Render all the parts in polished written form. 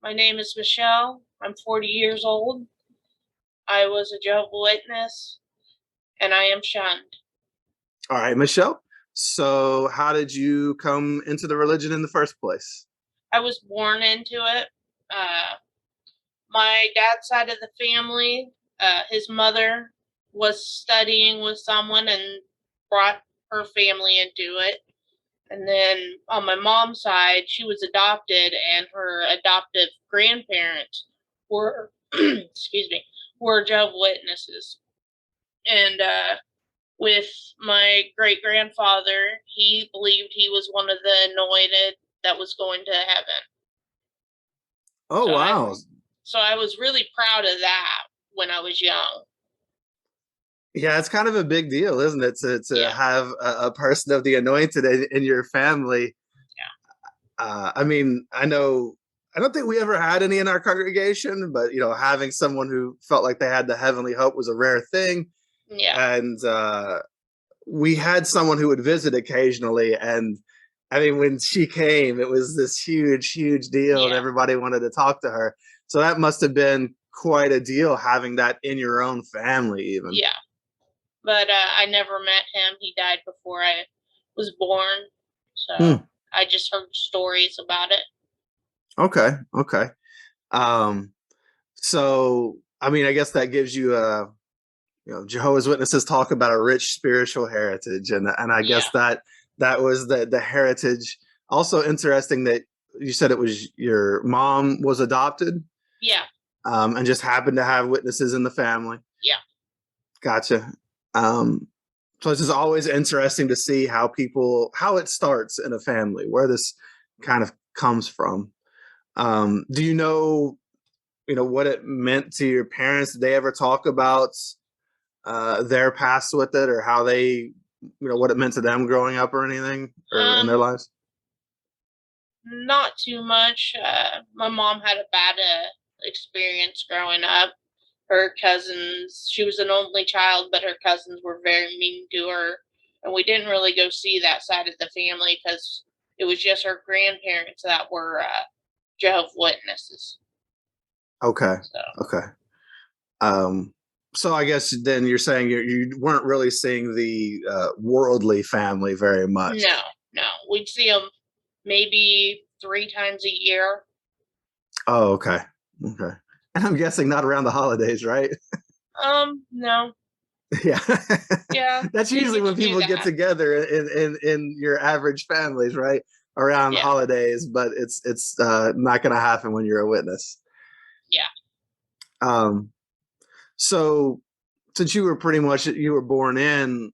My name is Michelle. I'm 40 years old. I was a Jehovah Witness, and I am shunned. All right, Michelle. So, how did you come into the religion in the first place? I was born into it. Uh, my dad's side of the family, his mother was studying with someone and brought her family into it. And then on my mom's side, she was adopted, and her adoptive grandparents were, excuse me, were Jehovah Witnesses. And with my great grandfather, he believed he was one of the anointed that was going to heaven. Oh, So I, wow. so I was really proud of that when I was young. Yeah, it's kind of a big deal, isn't it, to Yeah, have a person of the anointed in your family. I mean, I don't think we ever had any in our congregation, but having someone who felt like they had the heavenly hope was a rare thing. yeah, And we had someone who would visit occasionally, and I mean, when she came, it was this huge deal, and yeah, everybody wanted to talk to her. So that must have been quite a deal having that in your own family, even. yeah. But I never met him. He died before I was born. Hmm. So I just heard stories about it. Okay. Um, so I mean, I guess that gives you a Jehovah's Witnesses talk about a rich spiritual heritage, and I Yeah, guess that was the heritage. Also interesting that you said it was your mom was adopted, yeah, and just happened to have witnesses in the family. yeah. Gotcha. So it's just always interesting to see how it starts in a family, where this kind of comes from. Do what it meant to your parents? Did they ever talk about their past with it, or how what it meant to them growing up or anything, or in their Um, lives? Not too much. My mom had a bad experience growing up. Her cousins, she was an only child, but her cousins were very mean to her. And we didn't really go see that side of the family because it was just her grandparents that were Jehovah's Witnesses. Okay. So, Okay. Um, so I guess then you're saying you weren't really seeing the worldly family very much. no, no. We'd see them maybe 3 times a year. Oh, okay. Okay. And I'm guessing not around the holidays, right? No. Yeah. Yeah, That's didn't usually get when to do people get that. together in your average families, right? Around Yeah, holidays, but it's not going to happen when you're a witness. yeah. Um, so since you were born in,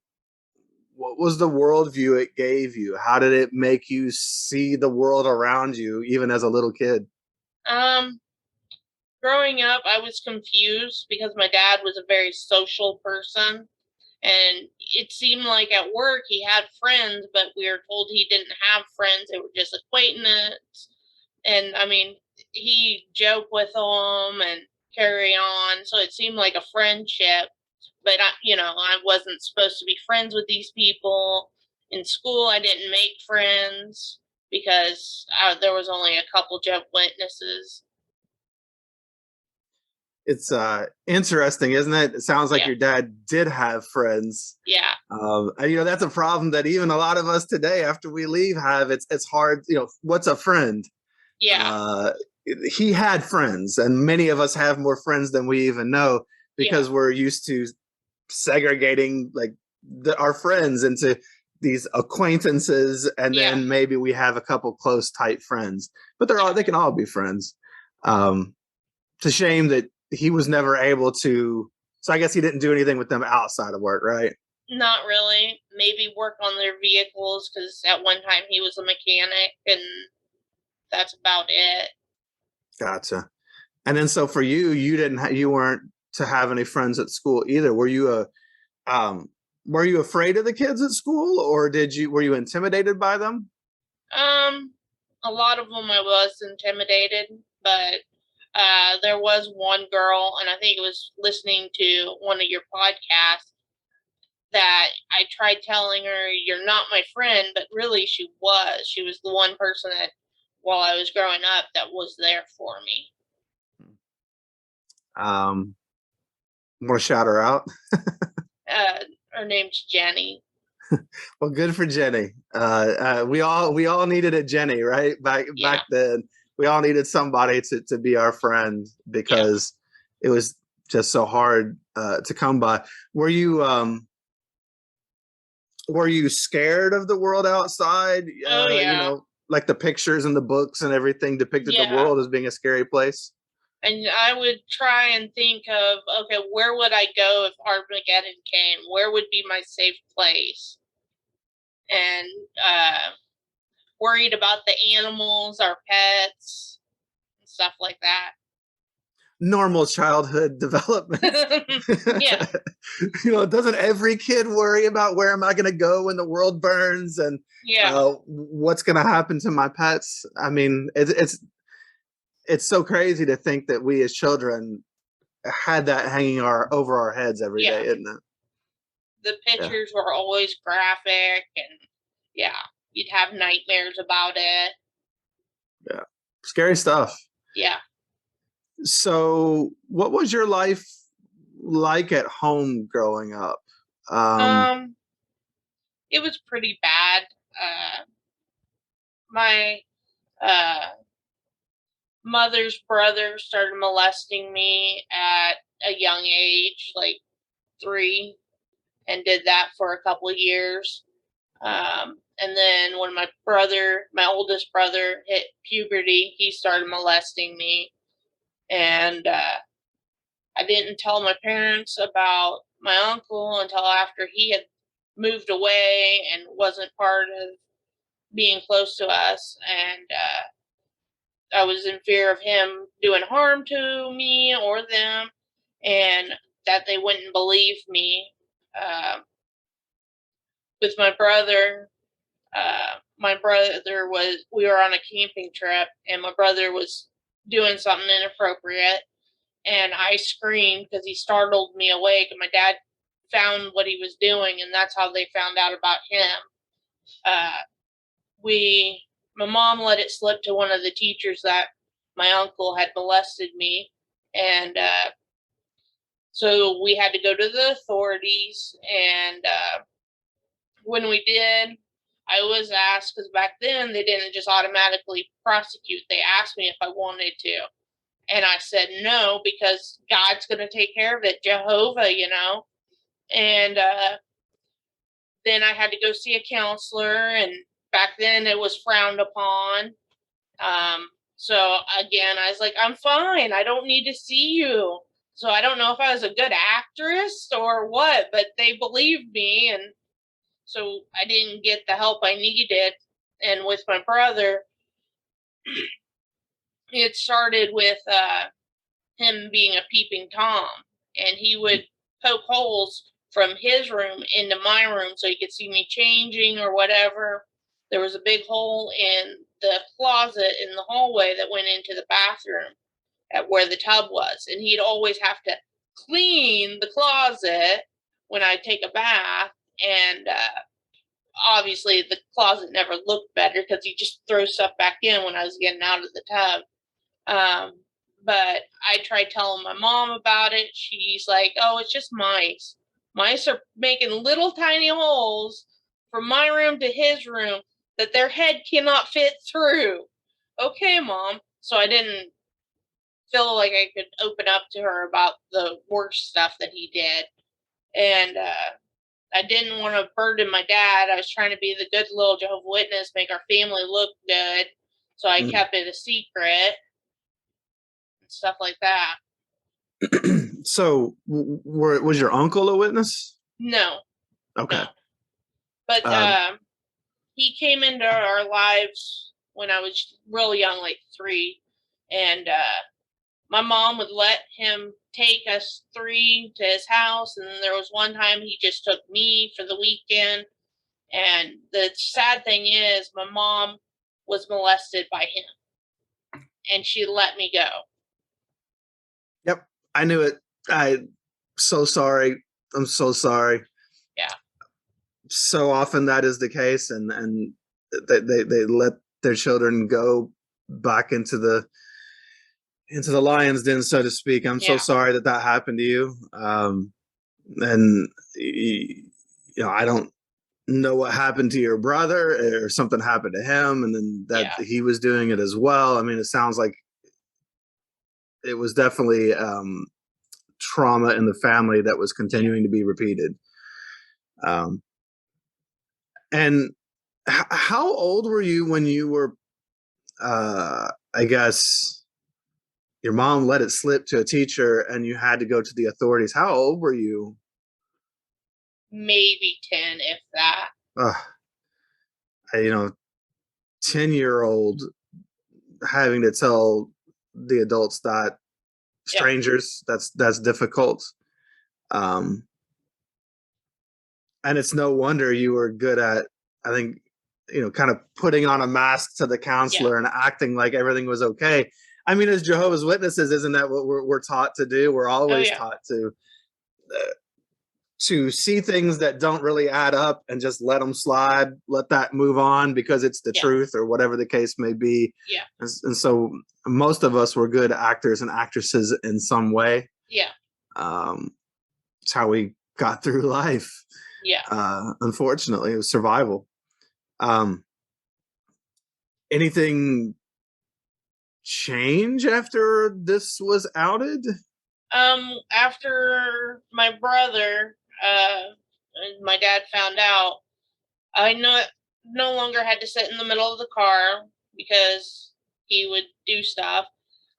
what was the worldview it gave you? How did it make you see the world around you, even as a little kid? Um, Growing up, I was confused because my dad was a very social person. And it seemed like at work he had friends, but we were told he didn't have friends. They were just acquaintances. And I mean, he joked with them and carry on. So it seemed like a friendship. But I wasn't supposed to be friends with these people. In school, I didn't make friends because there was only a couple Jehovah's Witnesses. It's interesting, isn't it? It sounds like Yeah, your dad did have friends. yeah, And, that's a problem that even a lot of us today, after we leave, have. It's hard. What's a friend? yeah, Uh, he had friends, and many of us have more friends than we even know yeah, because we're used to segregating like our friends into these acquaintances, and yeah. then maybe we have a couple close, tight friends, but they can all be friends. Um, it's a shame that he was never able to. So I guess he didn't do anything with them outside of work, right? Not really. Maybe work on their vehicles because at one time he was a mechanic, and that's about it. Gotcha. And then so for you, you weren't to have any friends at school either. Um, were you afraid of the kids at school, or were you intimidated by them? Um, a lot of them I was intimidated, but there was one girl, and I think it was listening to one of your podcasts that I tried telling her, "You're not my friend," but really she was. She was the one person that while I was growing up that was there for me. Want to shout her out? Her name's Jenny. Well, good for Jenny. We all needed a Jenny, right? Back then, we all needed somebody to be our friend because it was just so hard to come by. Were you scared of the world outside? Oh yeah. You know, like the pictures and the books and everything depicted the world as being a scary place. And I would try and think of, okay, where would I go if Armageddon came? Where would be my safe place? And worried about the animals, our pets, and stuff like that. Normal childhood development. Yeah. You know, doesn't every kid worry about where am I going to go when the world burns and what's going to happen to my pets? I mean, it's so crazy to think that we as children had that hanging over our heads every day, isn't it? The pictures were always graphic, and you'd have nightmares about it. Yeah, scary stuff. Yeah. So, what was your life like at home growing up? It was pretty bad. My mother's brother started molesting me at a young age, like 3, and did that for a couple of years. And then when my oldest brother, hit puberty, he started molesting me. And I didn't tell my parents about my uncle until after he had moved away and wasn't part of being close to us. And I was in fear of him doing harm to me or them, and that they wouldn't believe me. With my brother, we were on a camping trip, and my brother was doing something inappropriate, and I screamed because he startled me awake, and my dad found what he was doing, and that's how they found out about him. My mom let it slip to one of the teachers that my uncle had molested me, and so we had to go to the authorities, and when we did, I was asked, because back then they didn't just automatically prosecute, they asked me if I wanted to, and I said no, because God's going to take care of it, Jehovah, you know. And then I had to go see a counselor, and back then it was frowned upon. So again, I was like, I'm fine, I don't need to see you. So I don't know if I was a good actress or what, but they believed me, and so I didn't get the help I needed. And with my brother, it started with him being a peeping Tom, and he would poke holes from his room into my room so he could see me changing or whatever. There was a big hole in the closet in the hallway that went into the bathroom at where the tub was, and he'd always have to clean the closet when I take a bath, and obviously the closet never looked better because he just throw stuff back in when I was getting out of the tub. But I tried telling my mom about it. She's like, oh, it's just mice. Mice are making little tiny holes from my room to his room that their head cannot fit through. Okay, Mom. So I didn't feel like I could open up to her about the worst stuff that he did. And I didn't want to burden my dad. I was trying to be the good little Jehovah Witness, make our family look good. So I kept it a secret and stuff like that. So, was your uncle a witness? No. Okay. No. But he came into our lives when I was real young, like 3. And my mom would let him take us 3 to his house. And then there was one time he just took me for the weekend. And the sad thing is, my mom was molested by him. And she let me go. Yep. I knew it. I'm so sorry. I'm so sorry. Yeah. So often that is the case, and they let their children go back into the lion's den, so to speak. I'm so Yeah. sorry that that happened to you. And you know, I don't know what happened to your brother, or something happened to him, and then that Yeah. he was doing it as well. I mean, it sounds like it was definitely trauma in the family that was Yeah. continuing to be repeated. Um, and how old were you when you were, I guess, your mom let it slip to a teacher and you had to go to the authorities? How old were you? Maybe 10, if that. Uh, you know, 10-year-old having to tell the adults that, Yeah. strangers, that's difficult. Um, and it's no wonder you were good at, I think, kind of putting on a mask to the Yeah. counselor and acting like everything was okay. I mean, as Jehovah's Witnesses, isn't that what we're taught to do? We're Oh, always yeah. taught to see things that don't really add up and just let them slide, let that move on because it's the Yeah. truth, or whatever the case may be. Yeah. And so most of us were good actors and actresses in some way. Yeah. It's how we got through life. Yeah. Unfortunately, it was survival. Um, anything change after this was outed? After my brother, and my dad found out, I no longer had to sit in the middle of the car because he would do stuff.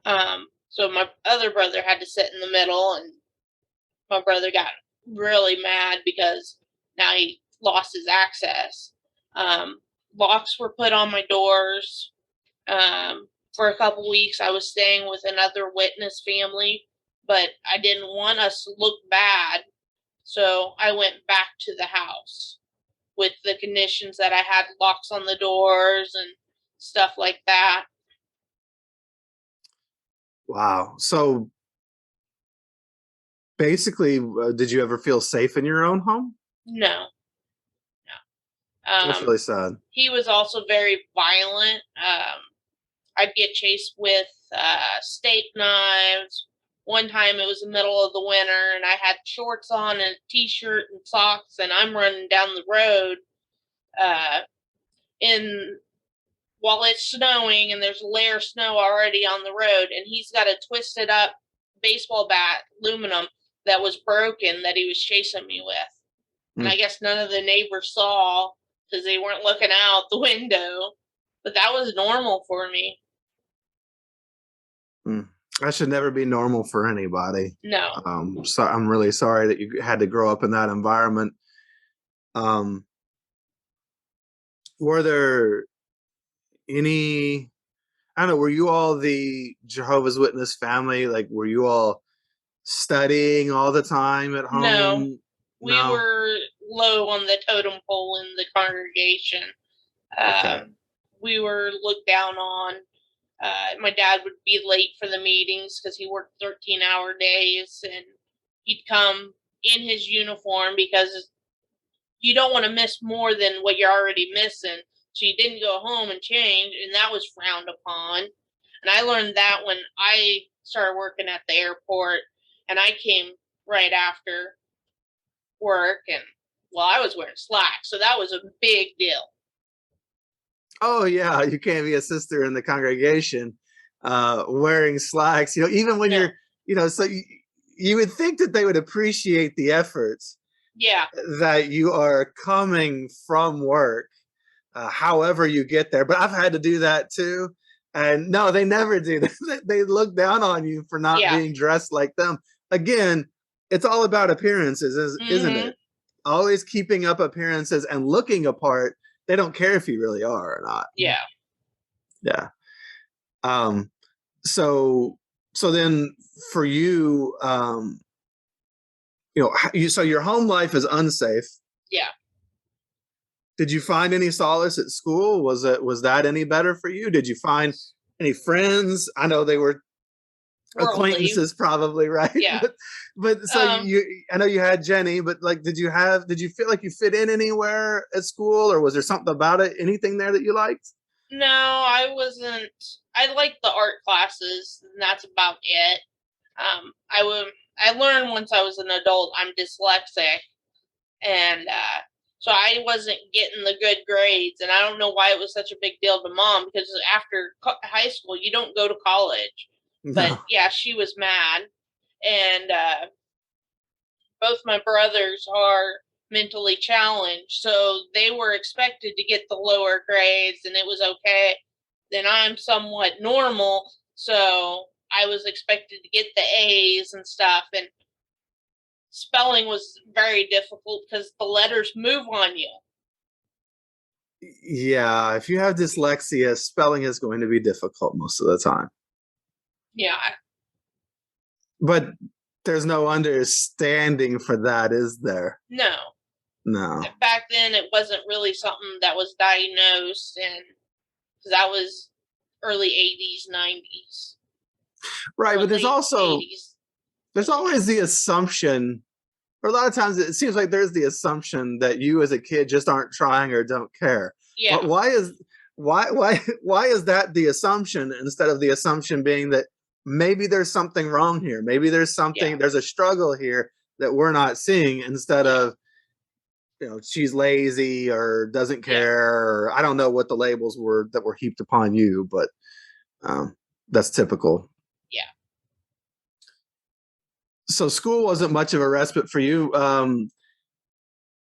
So my other brother had to sit in the middle, and my brother got really mad because now he lost his access. Um, Locks were put on my doors. For a couple weeks, I was staying with another witness family, but I didn't want us to look bad, so I went back to the house with the conditions that I had locks on the doors and stuff like that. Wow. So basically, did you ever feel safe in your own home? No, no. That's really sad. He was also very violent. I'd get chased with steak knives. One time it was the middle of the winter and I had shorts on and a t-shirt and socks, and I'm running down the road uh, in while it's snowing and there's a layer of snow already on the road, and he's got a twisted up baseball bat, aluminum, that was broken that he was chasing me with. And I guess none of the neighbors saw because they weren't looking out the window, but that was normal for me. That should never be normal for anybody. No. So I'm really sorry that you had to grow up in that environment. Um, were there any, I don't know, were you all the Jehovah's Witness family? Like, were you all studying all the time at No, home? we No. were low on the totem pole in the congregation. Okay. We were looked down on. My dad would be late for the meetings because he worked 13-hour days, and he'd come in his uniform because you don't want to miss more than what you're already missing. So you didn't go home and change, and that was frowned upon. And I learned that when I started working at the airport, and I came right after work, and well, I was wearing slacks, so that was a big deal. Oh yeah, you can't be a sister in the congregation wearing slacks. Even when No. you're, so you would think that they would appreciate the efforts. Yeah. That you are coming from work, however you get there. But I've had to do that too. And no, they never do. They look down on you for not being dressed like them. Again, it's all about appearances, isn't it? Always keeping up appearances and looking apart. They don't care if you really are or not. Yeah. Yeah. So then for you, so your home life is unsafe. Yeah. Did you find any solace at school? Was that any better for you? Did you find any friends? I know they were Worldly. acquaintances, probably, right? Yeah. But so I know you had Jenny, but like, did you feel like you fit in anywhere at school, or was there something about it, anything there that you liked? No, I wasn't. I liked the art classes, and that's about it. I would. I learned once I was an adult I'm dyslexic, and so I wasn't getting the good grades, and I don't know why it was such a big deal to mom because after high school you don't go to college. But No. yeah, she was mad, and both my brothers are mentally challenged, so they were expected to get the lower grades, and it was okay. Then I'm somewhat normal, so I was expected to get the A's and stuff, and spelling was very difficult because the letters move on you. Yeah, if you have dyslexia, spelling is going to be difficult most of the time. Yeah, But there's no understanding for that, is there? no. No. Back then, it wasn't really something that was diagnosed, and because that was early 80s, 90s, Right, or but late 80s. there's always the assumption, or a lot of times it seems like there's the assumption that you as a kid just aren't trying or don't care. Yeah, But why is that the assumption instead of the assumption being that maybe there's something wrong here? Maybe yeah, there's a struggle here that we're not seeing instead yeah, of, she's lazy or doesn't yeah, care, or I don't know what the labels were that were heaped upon you, but that's typical. yeah. So school wasn't much of a respite for you.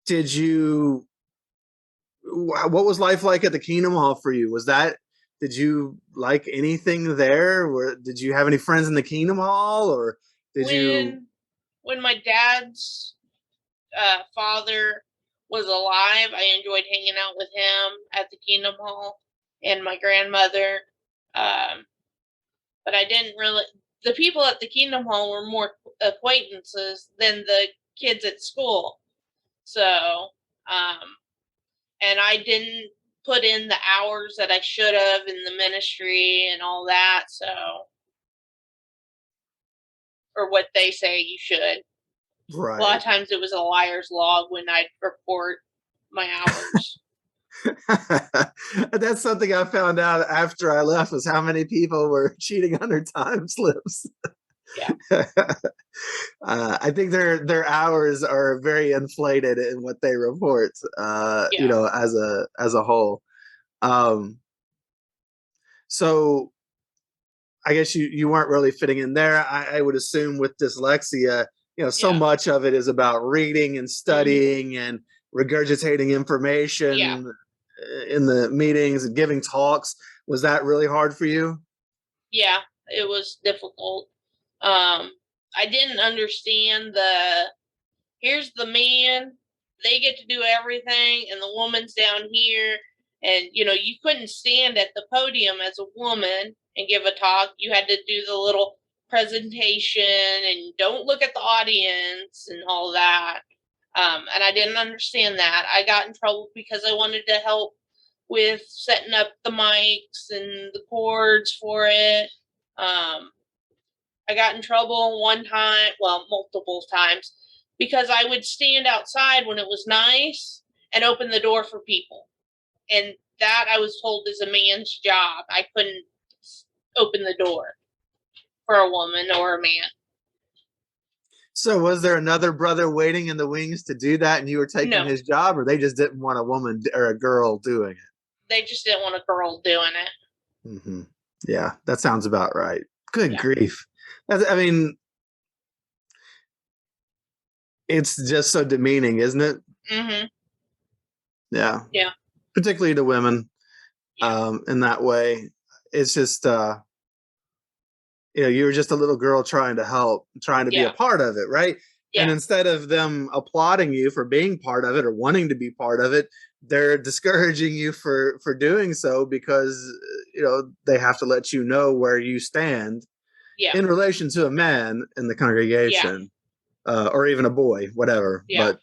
Did you what was life like at the Kingdom Hall for you? Did you like anything there? Did you have any friends in the Kingdom Hall, or did you? When my dad's father was alive, I enjoyed hanging out with him at the Kingdom Hall and my grandmother. Um, but I didn't really. The people at the Kingdom Hall were more acquaintances than the kids at school. So, um, and I didn't put in the hours that I should have in the ministry and all that. So, or what they say you should. A lot Right. of times it was a liar's log when I'd report my hours. That's something I found out after I left, was how many people were cheating on their time slips. Yeah. I think their hours are very inflated in what they report. Yeah. As a whole. Um, so I guess you weren't really fitting in there. I would assume with dyslexia, so Yeah. much of it is about reading and Mm-hmm. studying and regurgitating Yeah. information in the meetings and giving talks. Was that really hard for you? Yeah. It was difficult. I didn't understand here's the man, they get to do everything, and the woman's down here. And, you couldn't stand at the podium as a woman and give a talk. You had to do the little presentation and don't look at the audience and all that. And I didn't understand that. I got in trouble because I wanted to help with setting up the mics and the cords for it. Um, I got in trouble one time, well, multiple times, because I would stand outside when it was nice and open the door for people. And that I was told is a man's job. I couldn't open the door for a woman or a man. So was there another brother waiting in the wings to do that, and you were taking No, his job, or they just didn't want a woman or a girl doing it? they just didn't want a girl doing it. Yeah, that sounds about right. Good Yeah. grief. I mean, it's just so demeaning, isn't it? Mm-hmm. Yeah, Yeah. particularly to women, Yeah. in that way. It's just, you were just a little girl trying to help, trying to be a Yeah. part of it, right? And Yeah. instead of them applauding you for being part of it or wanting to be part of it, they're discouraging you for doing so because they have to let you know where you stand Yeah. in relation to a man in the Yeah. congregation, or even a boy, whatever. Yeah.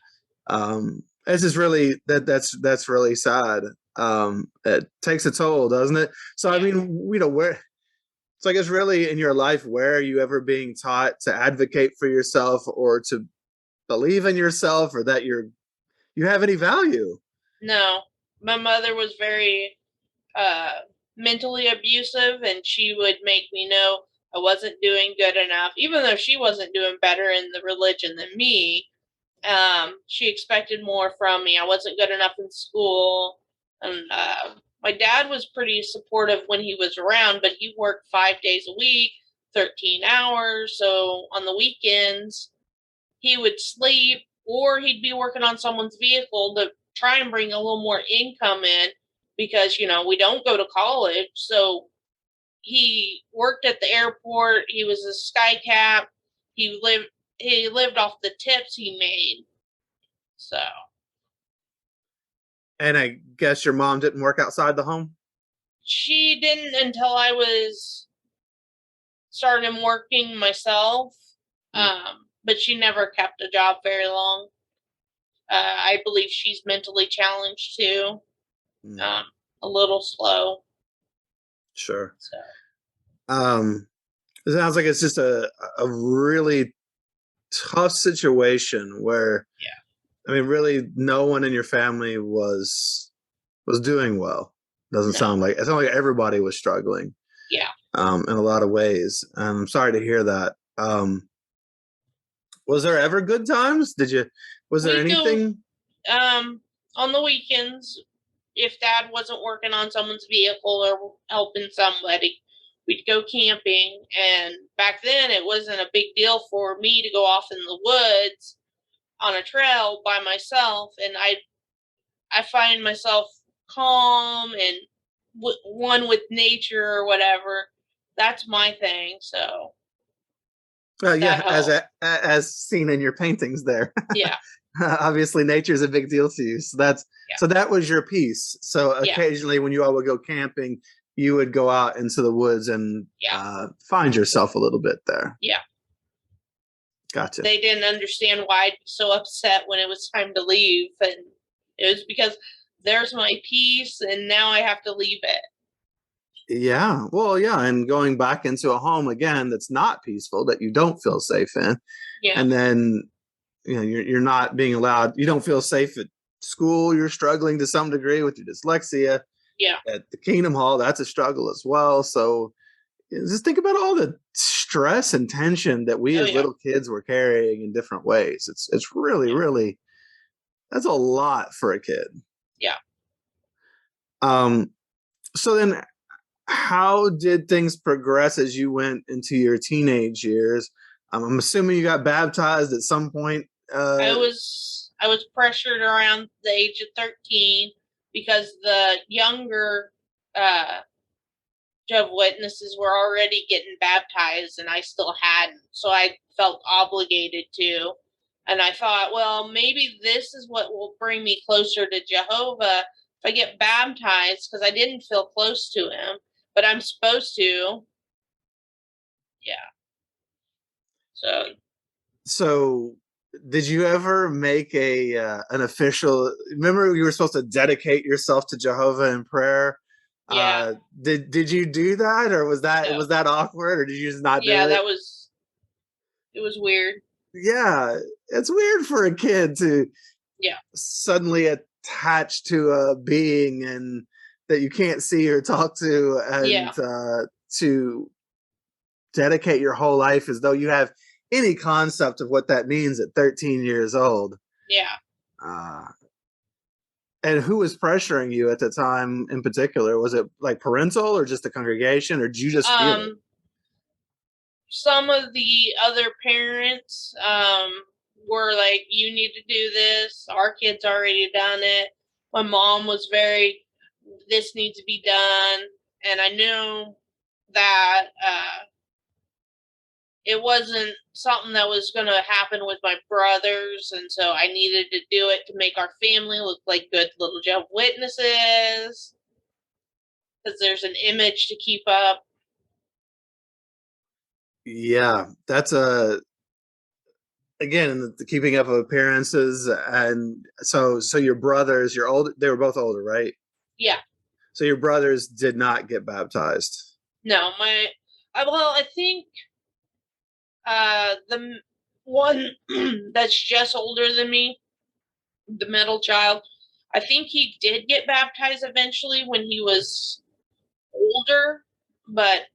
But it's just really that's really sad. It takes a toll, doesn't it? So I Yeah. mean, where so I guess really in your life, where are you ever being taught to advocate for yourself or to believe in yourself, or that you have any value? No, my mother was very mentally abusive, and she would make me know I wasn't doing good enough, even though she wasn't doing better in the religion than me. She expected more from me. I wasn't good enough in school, and my dad was pretty supportive when he was around, but he worked 5 days a week, 13 hours. So on the weekends, he would sleep, or he'd be working on someone's vehicle to try and bring a little more income in, because we don't go to college. So he worked at the airport. He was a sky cap. He lived off the tips he made. So And I guess your mom didn't work outside the home? she didn't until I was started working myself. But she never kept a job very long. I believe she's mentally challenged too. Mm. A little slow. Sure. So It sounds like it's just a really tough situation where, yeah. I mean, really no one in your family was doing well. Doesn't No. sound like, it sounded like everybody was struggling. Yeah. In a lot of ways. I'm sorry to hear that. Was there ever good times? Was there We anything? on the weekends, if Dad wasn't working on someone's vehicle or helping somebody, we'd go camping. And back then, it wasn't a big deal for me to go off in the woods on a trail by myself, and I find myself calm and one with nature or whatever. That's my thing. So Yeah, that helped. as seen in your paintings there. Yeah. Obviously, nature is a big deal to you. So Yeah. that was your piece. So Yeah. occasionally, when you all would go camping, you would go out into the woods and Yeah. find yourself a little bit there. Yeah. Gotcha. They didn't understand why I'd be so upset when it was time to leave, and it was because there's my peace, and now I have to leave it. Yeah. Well, yeah, and going back into a home again that's not peaceful, that you don't feel safe in, Yeah. and then you're not being allowed. You don't feel safe at school. You're struggling to some degree with your dyslexia. Yeah. At the Kingdom Hall, that's a struggle as well. So just think about all the stress and tension that we Oh as yeah. little kids were carrying in different ways. It's really, Yeah. really, that's a lot for a kid. Yeah. So then how did things progress as you went into your teenage years? I'm assuming you got baptized at some point. I was pressured around the age of 13 because the younger uh, Jehovah Witnesses were already getting baptized and I still hadn't. So I felt obligated to. And I thought, well, maybe this is what will bring me closer to Jehovah if I get baptized, because I didn't feel close to him, but I'm supposed to. Yeah. So did you ever make an official, remember you were supposed to dedicate yourself to Jehovah in prayer? Yeah. Did you do that, or No. was that awkward, or did you just not do Yeah, it? it was weird. Yeah, it's weird for a kid to Yeah. suddenly attach to a being and that you can't see or talk to, and Yeah. to dedicate your whole life as though you have any concept of what that means at 13 years old. Yeah. Uh, and who was pressuring you at the time in particular? Was it like parental or just the congregation, or did you just feel it? Some of the other parents were like, you need to do this. Our kid's already done it. My mom was very, this needs to be done. And I knew that it wasn't something that was going to happen with my brothers. And so I needed to do it to make our family look like good little Jehovah's Witnesses, because there's an image to keep up. Yeah, that's a again the keeping up of appearances, and so your brothers, they were both older, right? Yeah. So your brothers did not get baptized. No, well, I think the one that's just older than me, the middle child, I think he did get baptized eventually when he was older, but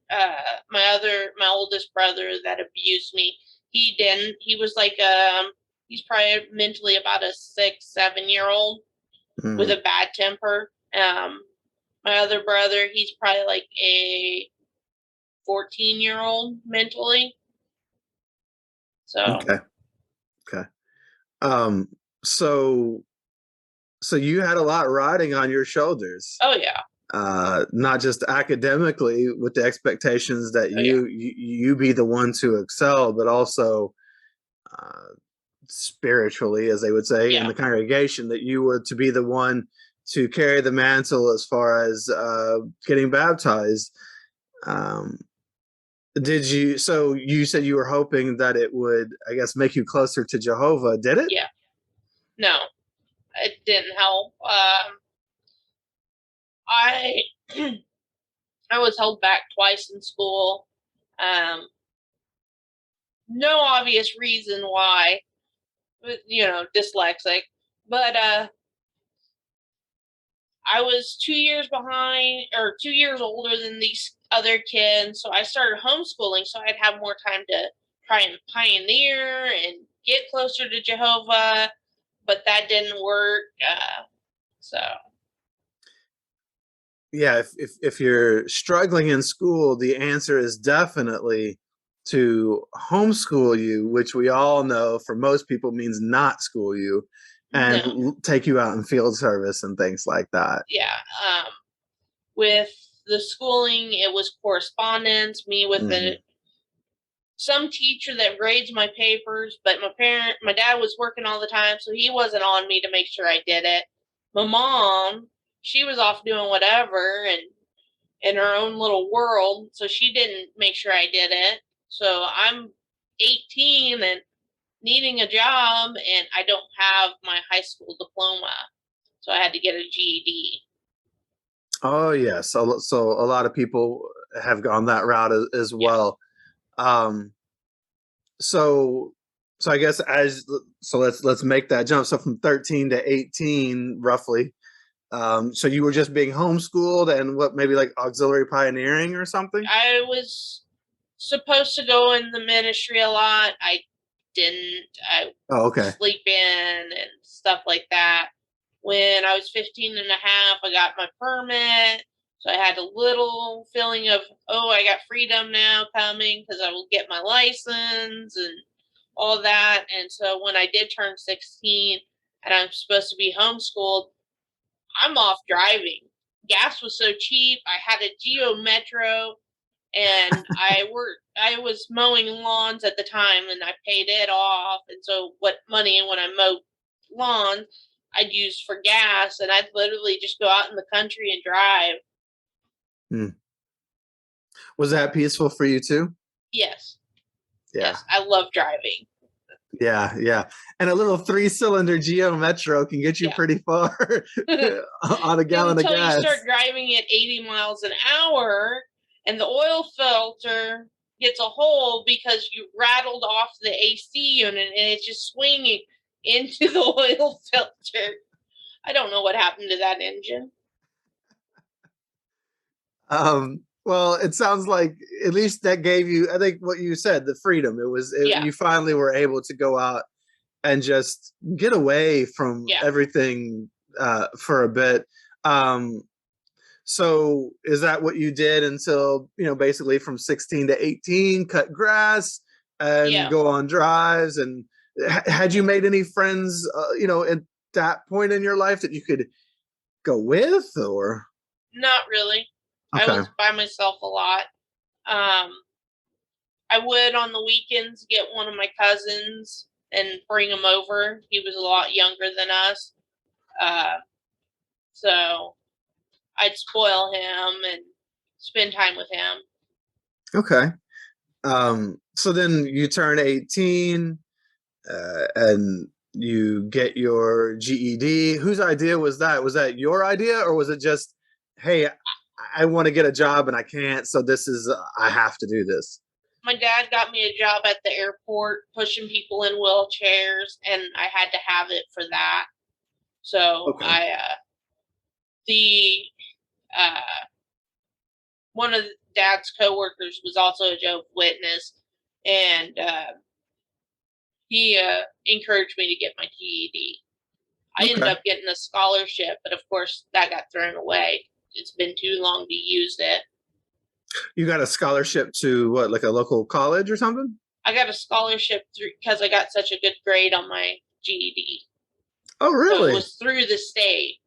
my oldest brother that abused me, he didn't. He was like he's probably mentally about a 6, 7 year old with Mm, a bad temper. My other brother, he's probably like a 14-year-old mentally. So, okay. Okay. Um, so so you had a lot riding on your shoulders, oh yeah, not just academically with the expectations that oh yeah, you be the one to excel, but also uh, spiritually, as they would say in yeah. the congregation, that you were to be the one to carry the mantle as far as getting baptized. Um, did you? So you said you were hoping that it would, I guess, make you closer to Jehovah. Did it? Yeah. No, it didn't help. I I was held back twice in school. Um, no obvious reason why, dyslexic, but I was 2 years behind or 2 years older than these other kids, so I started homeschooling so I'd have more time to try and pioneer and get closer to Jehovah, but that didn't work. So Yeah, if you're struggling in school, the answer is definitely to homeschool you, which we all know for most people means not school you and no, take you out in field service and things like that. yeah. With the schooling, it was correspondence, me with Hmm. some teacher that grades my papers, but my dad was working all the time, so he wasn't on me to make sure I did it. My mom, she was off doing whatever and in her own little world, so she didn't make sure I did it. So I'm 18 and needing a job, and I don't have my high school diploma, so I had to get a GED. Oh yes, so a lot of people have gone that route as Yeah, well. Um, so so I guess as so let's make that jump. So from 13 to 18, roughly. So you were just being homeschooled and what maybe like auxiliary pioneering or something? I was supposed to go in the ministry a lot. I didn't. I Oh, okay. sleep in and stuff like that. When I was 15 and a half, I got my permit. So I had a little feeling of, oh, I got freedom now coming because I will get my license and all that. And so when I did turn 16 and I'm supposed to be homeschooled, I'm off driving. Gas was so cheap. I had a Geo Metro and I was mowing lawns at the time and I paid it off, and so what money when I mowed lawns I'd use for gas, and I'd literally just go out in the country and drive. Hmm. Was that peaceful for you too? Yes, Yeah. yes, I love driving. Yeah, yeah. And a little three-cylinder Geo Metro can get you Yeah. pretty far on a gallon of Until you start gas. driving at 80 miles an hour and the oil filter gets a hole because you rattled off the AC unit and it's just swinging into the oil filter. I don't know what happened to that engine. Well, it sounds like at least that gave you, I think what you said, the freedom. Yeah, You finally were able to go out and just get away from yeah, everything for a bit. Um, so is that what you did until, basically from 16 to 18, cut grass and yeah. go on drives? And had you made any friends, at that point in your life that you could go with or? Not really. I Okay. was by myself a lot. Um, I would on the weekends get one of my cousins and bring him over. He was a lot younger than us. Uh, so I'd spoil him and spend time with him. Okay. So then you turn 18 and you get your GED. Whose idea was that? Was that your idea or was it just, hey, I want to get a job and I can't, so this is, I have to do this? My dad got me a job at the airport pushing people in wheelchairs, and I had to have it for that. So Okay. the one of Dad's coworkers was also a Jehovah's Witness, and he encouraged me to get my GED. I ended Okay. up getting a scholarship, but of course that got thrown away. It's been too long to use it. You got a scholarship to what, like a local college or something? I got a scholarship through because I got such a good grade on my GED. Oh, So it really? was through the state.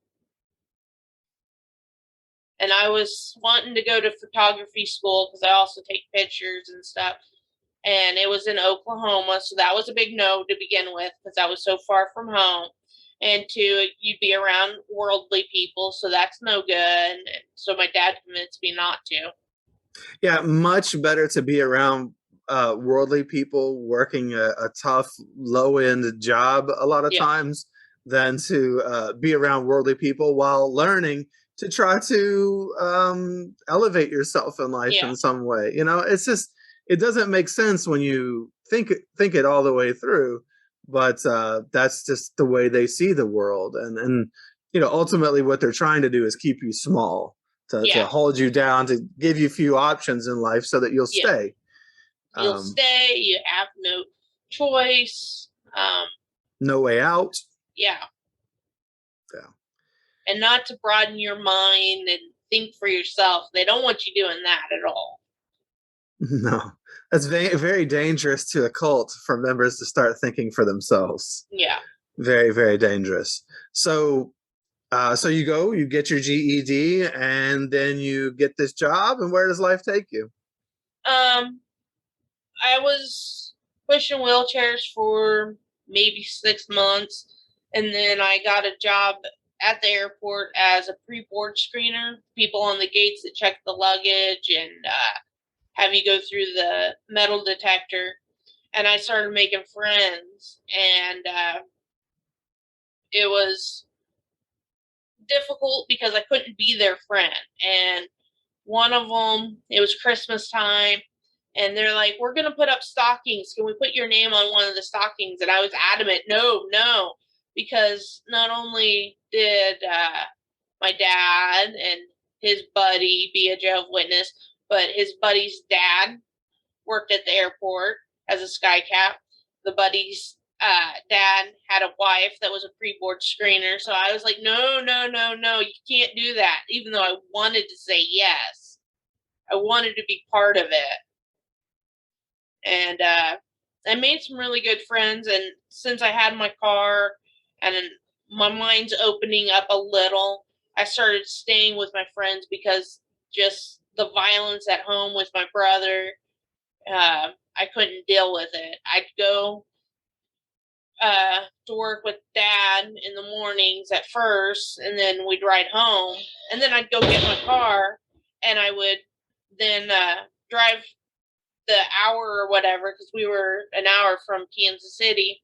And I was wanting to go to photography school because I also take pictures and stuff. And it was in Oklahoma, so that was a big no to begin with because I was so far from home. And two, you'd be around worldly people, so that's no good. And so my dad convinced me not to. Yeah, much better to be around worldly people working a tough, low end job a lot of Yeah, times than to be around worldly people while learning to try to elevate yourself in life yeah, in some way. You know, it's just, it doesn't make sense when you think it all the way through, but that's just the way they see the world, and you know, ultimately what they're trying to do is keep you small, to yeah, hold you down, to give you few options in life so that you'll yeah. stay. You'll Um, stay, you have no choice. no way out. Yeah. Yeah. And not to broaden your mind and think for yourself. They don't want you doing that at all. No, that's very dangerous to a cult for members to start thinking for themselves. Yeah. Very, very dangerous. So, so you go, you get your GED, and then you get this job. And where does life take you? Um, I was pushing wheelchairs for maybe 6 months, and then I got a job at the airport as a pre-board screener. People on the gates that check the luggage and have you go through the metal detector. And I started making friends, and it was difficult because I couldn't be their friend. And one of them, it was Christmas time, and they're like, "We're gonna put up stockings. Can we put your name on one of the stockings?" And I was adamant, no, no, because not only did my dad and his buddy be a Jehovah's Witness, but his buddy's dad worked at the airport as a sky cap. The buddy's dad had a wife that was a pre-board screener. So I was like, no, no, no, no, you can't do that. Even though I wanted to say yes, I wanted to be part of it. And I made some really good friends. And since I had my car and my mind's opening up a little, I started staying with my friends because just the violence at home with my brother, I couldn't deal with it. I'd go to work with dad in the mornings at first, and then we'd ride home, and then I'd go get my car, and I would then drive the hour or whatever, because we were an hour from Kansas City,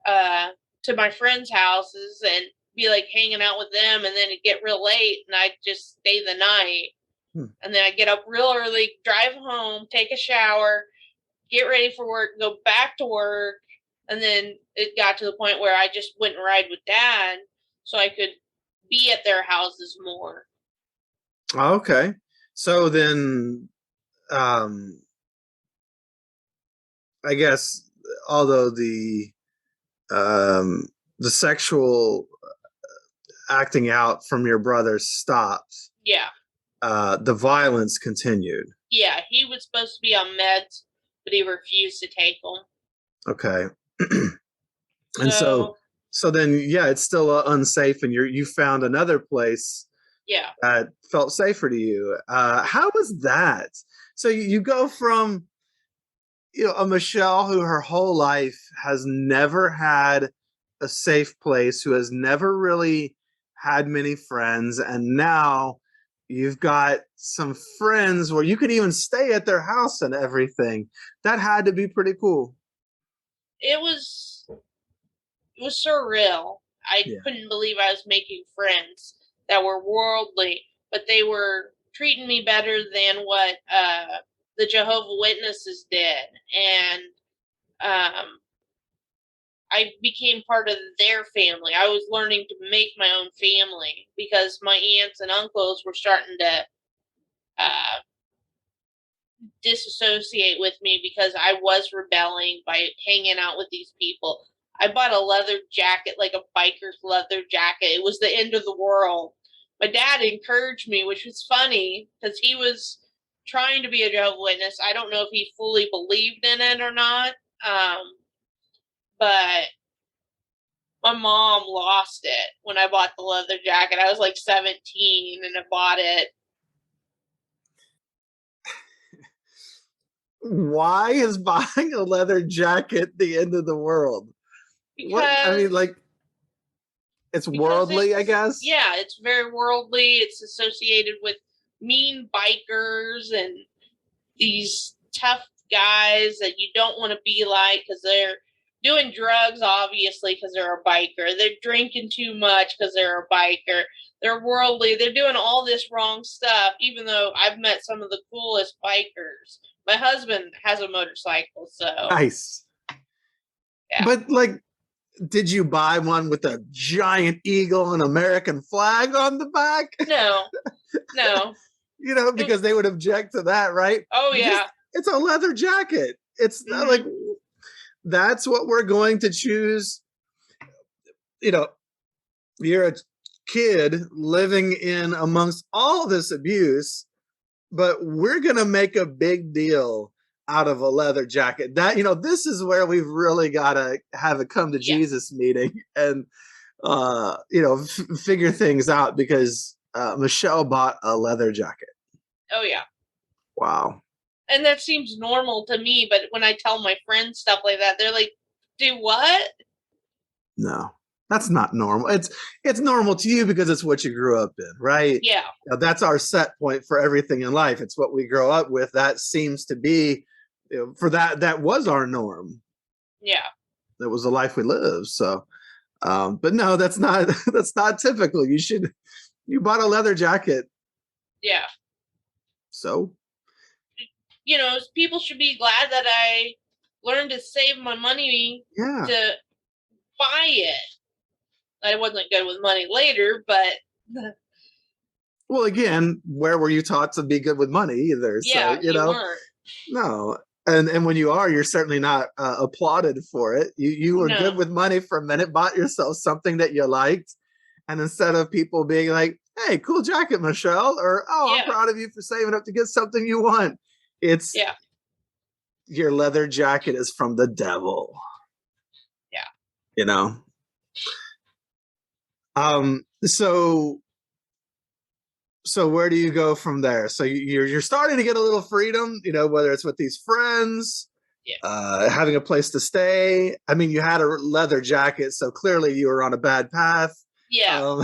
uh, to my friends' houses and be like hanging out with them, and then it'd get real late, and I'd just stay the night. Hmm. And then I'd get up real early, drive home, take a shower, get ready for work, go back to work. And then it got to the point where I just wouldn't ride with dad so I could be at their houses more. Okay. So then, um, I guess, although the sexual acting out from your brother stopped, Yeah. the violence continued. Yeah. He was supposed to be on meds, but he refused to take them. Okay. And So, so then, yeah, it's still unsafe, and you found another place yeah. that felt safer to you. How was that? So you go from, you know, a Michelle who her whole life has never had a safe place, who has never really had many friends, and now you've got some friends where you could even stay at their house and everything. That had to be pretty cool. It was surreal. I Yeah. couldn't believe I was making friends that were worldly, but they were treating me better than what the Jehovah Witnesses did. And um, I became part of their family. I was learning to make my own family because my aunts and uncles were starting to uh, disassociate with me because I was rebelling by hanging out with these people. I bought a leather jacket, like a biker's leather jacket. It was the end of the world. My dad encouraged me, which was funny because he was trying to be a Jehovah's Witness. I don't know if he fully believed in it or not, but my mom lost it when I bought the leather jacket. I was like 17 and I bought it. Why is buying a leather jacket the end of the world? What I mean, Because like, it's worldly, I guess. Yeah, it's very worldly. It's associated with mean bikers and these tough guys that you don't want to be like because they're doing drugs, obviously, because they're a biker. They're drinking too much because they're a biker. They're worldly. They're doing all this wrong stuff, even though I've met some of the coolest bikers. My husband has a motorcycle, so Nice. yeah. But like, did you buy one with a giant eagle and American flag on the back? No, no. You know, because they would object to that, right? Oh, yeah. It's a leather jacket. It's not like that's what we're going to choose. You know, you're a kid living in amongst all this abuse, but we're going to make a big deal out of a leather jacket. That, you know, this is where we've really got to have a come to Jesus meeting and, you know, figure things out because Michelle bought a leather jacket. Oh, yeah. Wow. And that seems normal to me, but when I tell my friends stuff like that, they're like, do what? No, that's not normal. It's normal to you because it's what you grew up in, right? Yeah. Now, that's our set point for everything in life. It's what we grow up with. That seems to be, you know, for that was our norm. Yeah. That was the life we lived. So, but no, that's not that's not typical. You bought a leather jacket. Yeah. So, you know, people should be glad that I learned to save my money yeah. to buy it. I wasn't good with money later, but well, again, where were you taught to be good with money either? yeah, So, you know, weren't. no. And when you are, you're certainly not applauded for it. You were good with money for a minute, bought yourself something that you liked, and instead of people being like, "Hey, cool jacket, Michelle," or "Oh, I'm proud of you for saving up to get something you want," it's your leather jacket is from the devil. Yeah, you know. So where do you go from there? So you're starting to get a little freedom, you know, whether it's with these friends, having a place to stay. I mean, you had a leather jacket, so clearly you were on a bad path. Yeah.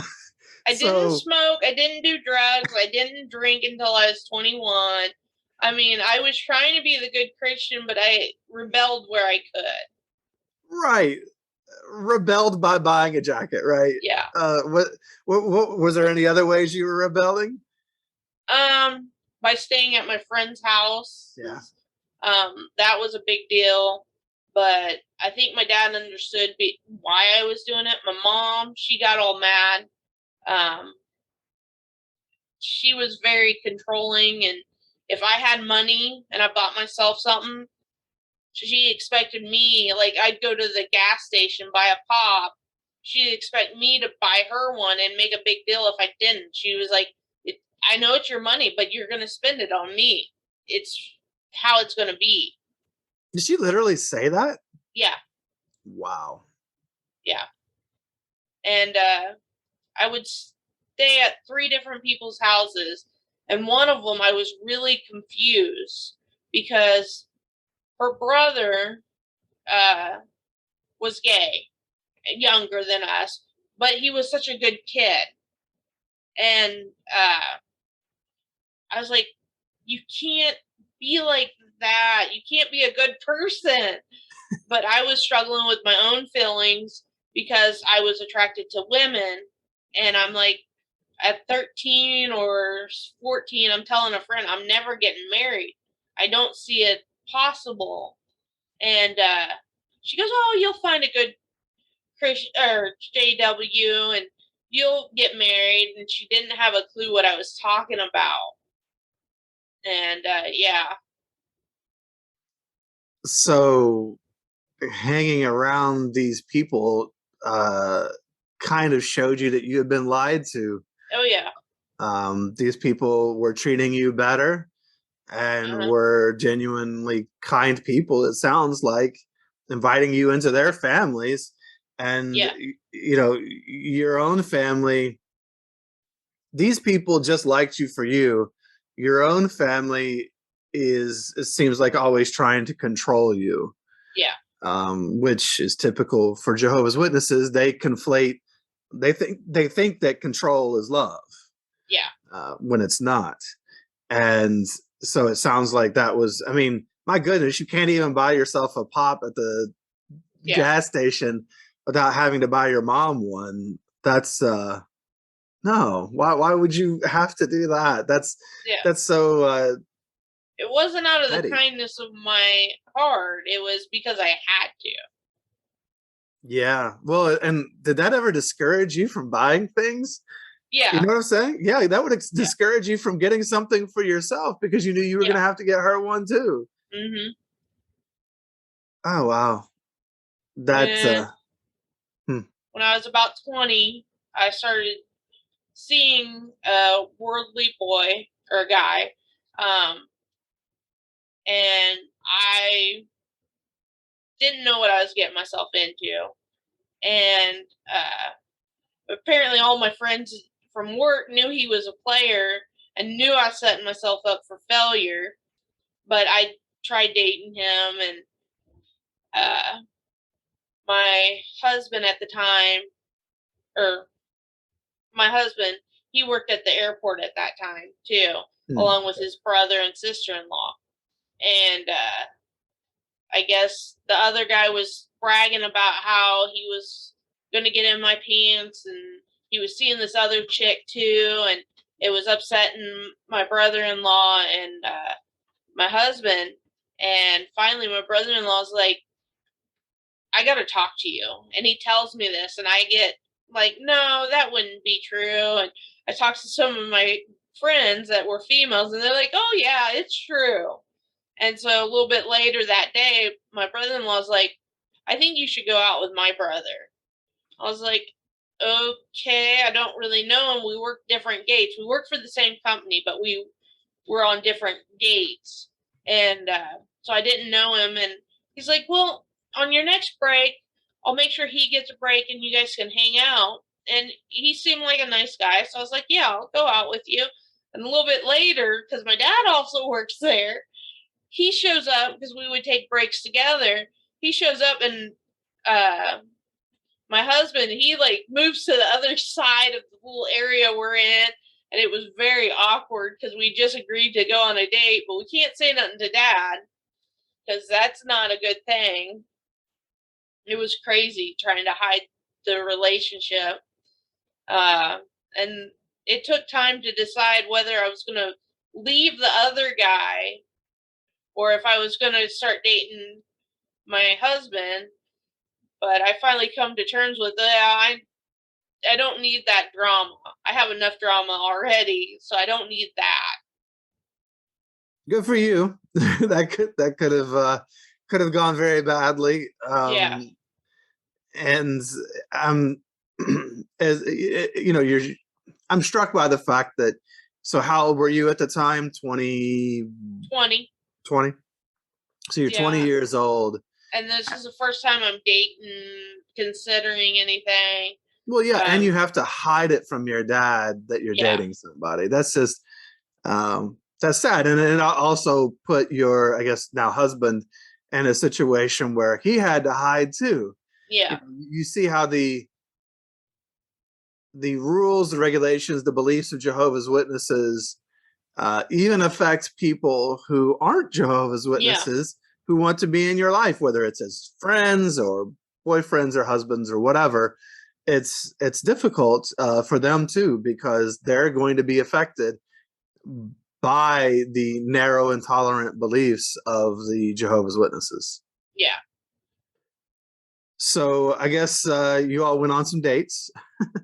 I didn't smoke. I didn't do drugs. I didn't drink until I was 21. I mean, I was trying to be the good Christian, but I rebelled where I could. Right. Rebelled by buying a jacket, right? Yeah. What was there any other ways you were rebelling? By staying at my friend's house. Yeah. That was a big deal, but I think my dad understood why I was doing it. My mom, she got all mad. She was very controlling, and if I had money and I bought myself something, she expected me, like, I'd go to the gas station, buy a pop. She'd expect me to buy her one and make a big deal if I didn't. She was like, I know it's your money, but you're going to spend it on me. It's how it's going to be. Did she literally say that? Yeah. Wow. Yeah. And I would stay at 3 different people's houses, and one of them I was really confused because her brother was gay, younger than us, but he was such a good kid. And I was like, you can't be like that. You can't be a good person. But I was struggling with my own feelings because I was attracted to women. And I'm like, at 13 or 14, I'm telling a friend, I'm never getting married. I don't see it possible. And she goes, oh, you'll find a good or JW, and you'll get married. And she didn't have a clue what I was talking about. And yeah. So hanging around these people kind of showed you that you had been lied to. Oh yeah. These people were treating you better and were genuinely kind people, it sounds like, inviting you into their families. And Yeah. you know, your own family, these people just liked you for you. Your own family is, it seems like, always trying to control you. Yeah. Which is typical for Jehovah's Witnesses. They conflate, they think that control is love. Yeah. When it's not. And so it sounds like that was, I mean, my goodness, you can't even buy yourself a pop at the gas station without having to buy your mom one. That's no. Why would you have to do that? That's so it wasn't out of the petty. kindness of my heart. It was because I had to. Yeah. Well, and did that ever discourage you from buying things? Yeah. You know what I'm saying? Yeah, that would discourage you from getting something for yourself because you knew you were going to have to get her one too. Mm-hmm. Oh, wow. That's when I was about 20, I started seeing a worldly boy or a guy, and I didn't know what I was getting myself into. And apparently, all my friends from work knew he was a player and knew I was setting myself up for failure. But I tried dating him, and my husband at the time, or my husband, he worked at the airport at that time too, along with his brother and sister-in-law. And I guess the other guy was bragging about how he was going to get in my pants, and he was seeing this other chick too, and it was upsetting my brother-in-law and my husband. And finally, my brother-in-law's like, I got to talk to you. And he tells me this, and I get like, no, that wouldn't be true. And I talked to some of my friends that were females, and they're like, oh, yeah, it's true. And so a little bit later that day, my brother-in-law's like, I think you should go out with my brother. I was like, okay, I don't really know him. We work different gates. We work for the same company, but we were on different gates. And so I didn't know him. And he's like, well, on your next break, I'll make sure he gets a break and you guys can hang out. And he seemed like a nice guy. So I was like, yeah, I'll go out with you. And a little bit later, because my dad also works there, he shows up because we would take breaks together. He shows up, and my husband, he like moves to the other side of the little area we're in. And it was very awkward because we just agreed to go on a date, but we can't say nothing to dad because that's not a good thing. It was crazy trying to hide the relationship. And it took time to decide whether I was going to leave the other guy or if I was going to start dating my husband. But I finally come to terms with I don't need that drama. I have enough drama already, so I don't need that. good for you. that could have gone very badly. Yeah. And as you know, I'm struck by the fact that, so how old were you at the time? 20? 20. 20? So you're 20 years old. And this is the first time I'm dating, considering anything. Well, yeah, and you have to hide it from your dad that you're dating somebody. That's just, that's sad. And it also put your, I guess now husband, in a situation where he had to hide too. Yeah. You see how the rules, the regulations, the beliefs of Jehovah's Witnesses even affect people who aren't Jehovah's Witnesses, who want to be in your life, whether it's as friends or boyfriends or husbands or whatever. It's difficult for them too, because they're going to be affected by the narrow, intolerant beliefs of the Jehovah's Witnesses. Yeah. So I guess you all went on some dates.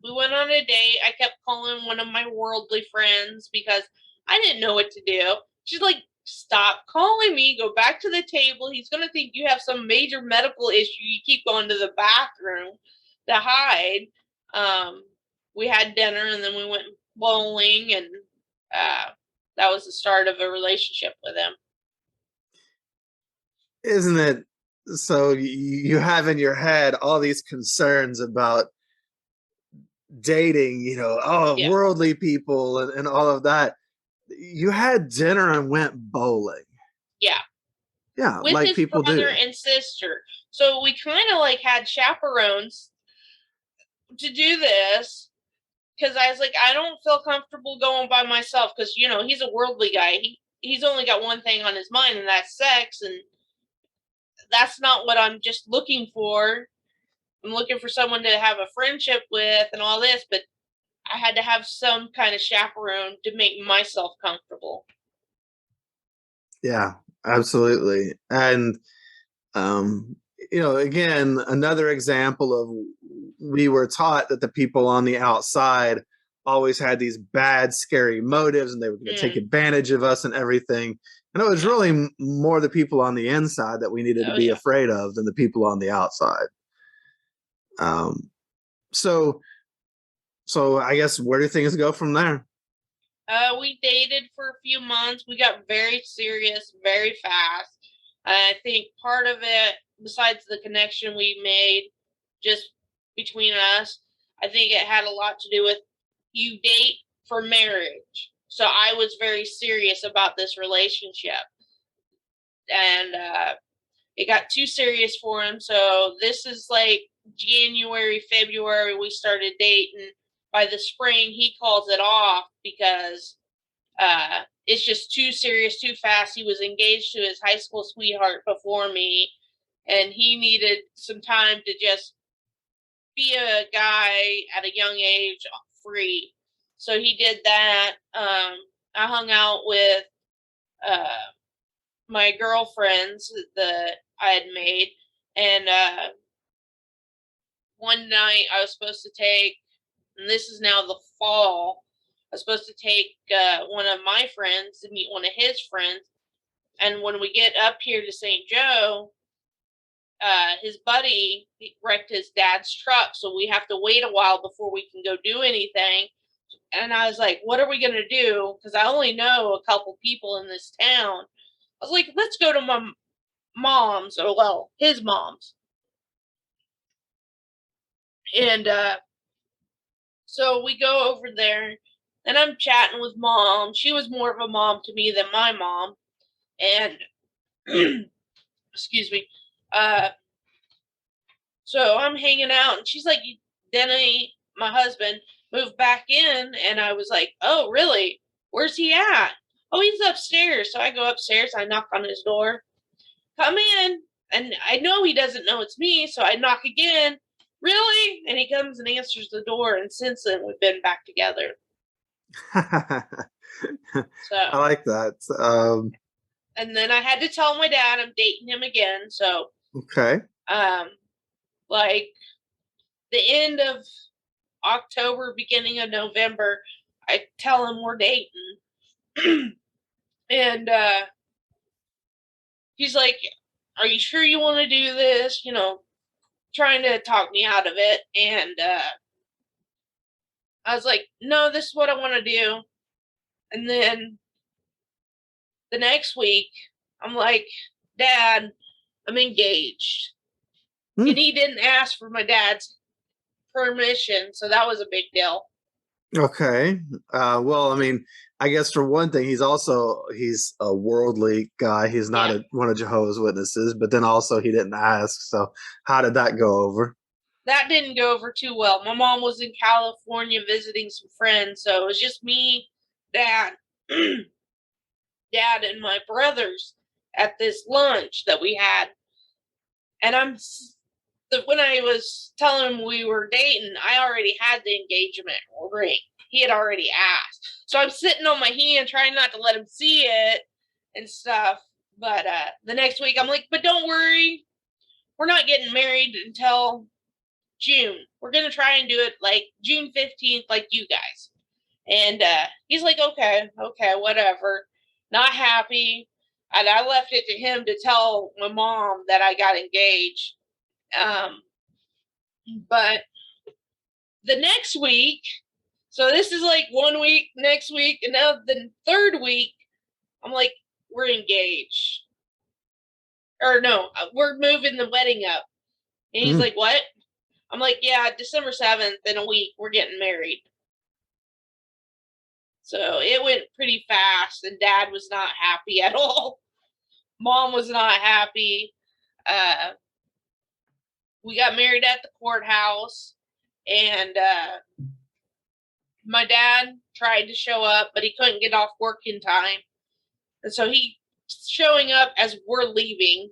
We went on a date. I kept calling one of my worldly friends because I didn't know what to do. She's like, stop calling me. Go back to the table. He's going to think you have some major medical issue. You keep going to the bathroom to hide. Um, we had dinner and then we went bowling, and that was the start of a relationship with him. Isn't it? So you have in your head all these concerns about dating, Yeah. worldly people and all of that. You had dinner and went bowling. Yeah. Yeah, With like his people brother do. and sister. So we kind of like had chaperones to do this because I was like, I don't feel comfortable going by myself because he's a worldly guy. He's only got one thing on his mind, and that's sex, and that's not what I'm just looking for. I'm looking for someone to have a friendship with and all this, but I had to have some kind of chaperone to make myself comfortable. Yeah, absolutely. And again, another example of we were taught that the people on the outside always had these bad, scary motives and they were going to take Mm. advantage of us and everything. And it was Yeah. really more the people on the inside that we needed to Oh be yeah. afraid of than the people on the outside. Um, so, so I guess where do things go from there? We dated for a few months. We got very serious very fast. I think part of it, besides the connection we made just between us, I think it had a lot to do with you date for marriage. So I was very serious about this relationship. And it got too serious for him. So this is like January, February, we started dating. By the spring, he calls it off because it's just too serious, too fast. He was engaged to his high school sweetheart before me, and he needed some time to just be a guy at a young age, free. So he did that. I hung out with uh, my girlfriends that I had made, and one night I was supposed to take, and this is now the fall. I was supposed to take one of my friends to meet one of his friends. And when we get up here to St. Joe, his buddy wrecked his dad's truck, so we have to wait a while before we can go do anything. And I was like, what are we going to do? Because I only know a couple people in this town. I was like, let's go to my mom's, or well, his mom's. And so we go over there, and I'm chatting with mom. She was more of a mom to me than my mom. And, excuse me, uh, so I'm hanging out, and she's like, Denny, my husband, moved back in. And I was like, oh, really? Where's he at? Oh, he's upstairs. So I go upstairs, I knock on his door. Come in. And I know he doesn't know it's me, so I knock again. Really? And he comes and answers the door, and since then we've been back together. I So, like that. and then I had to tell my dad I'm dating him again. So, Okay. um, like the end of October, beginning of November, I tell him we're dating. And he's like, are you sure you want to do this? Trying to talk me out of it. And I was like, no, this is what I want to do. And then the next week, I'm like, Dad, I'm engaged. And Hmm. he didn't ask for my dad's permission. So that was a big deal. Okay. Well, I mean, I guess for one thing, he's a worldly guy. He's not Yeah. one of Jehovah's Witnesses, but then also he didn't ask. So how did that go over? That didn't go over too well. My mom was in California visiting some friends. So it was just me, Dad, Dad, and my brothers at this lunch that we had. And when I was telling him we were dating, I already had the engagement ring. He had already asked. So I'm sitting on my hand trying not to let him see it and stuff. But the next week I'm like, but don't worry. we're not getting married until June. We're going to try and do it like June 15th, like you guys. And he's like, okay, whatever. Not happy. And I left it to him to tell my mom that I got engaged. But the next week, so this is like 1 week, next week, and now the third week, I'm like, we're engaged. Or no, we're moving the wedding up. And he's like, what? I'm like, yeah, December 7th, in a week, we're getting married. So it went pretty fast, and Dad was not happy at all. Mom was not happy. We got married at the courthouse, and my dad tried to show up, but he couldn't get off work in time. And so he showing up as we're leaving,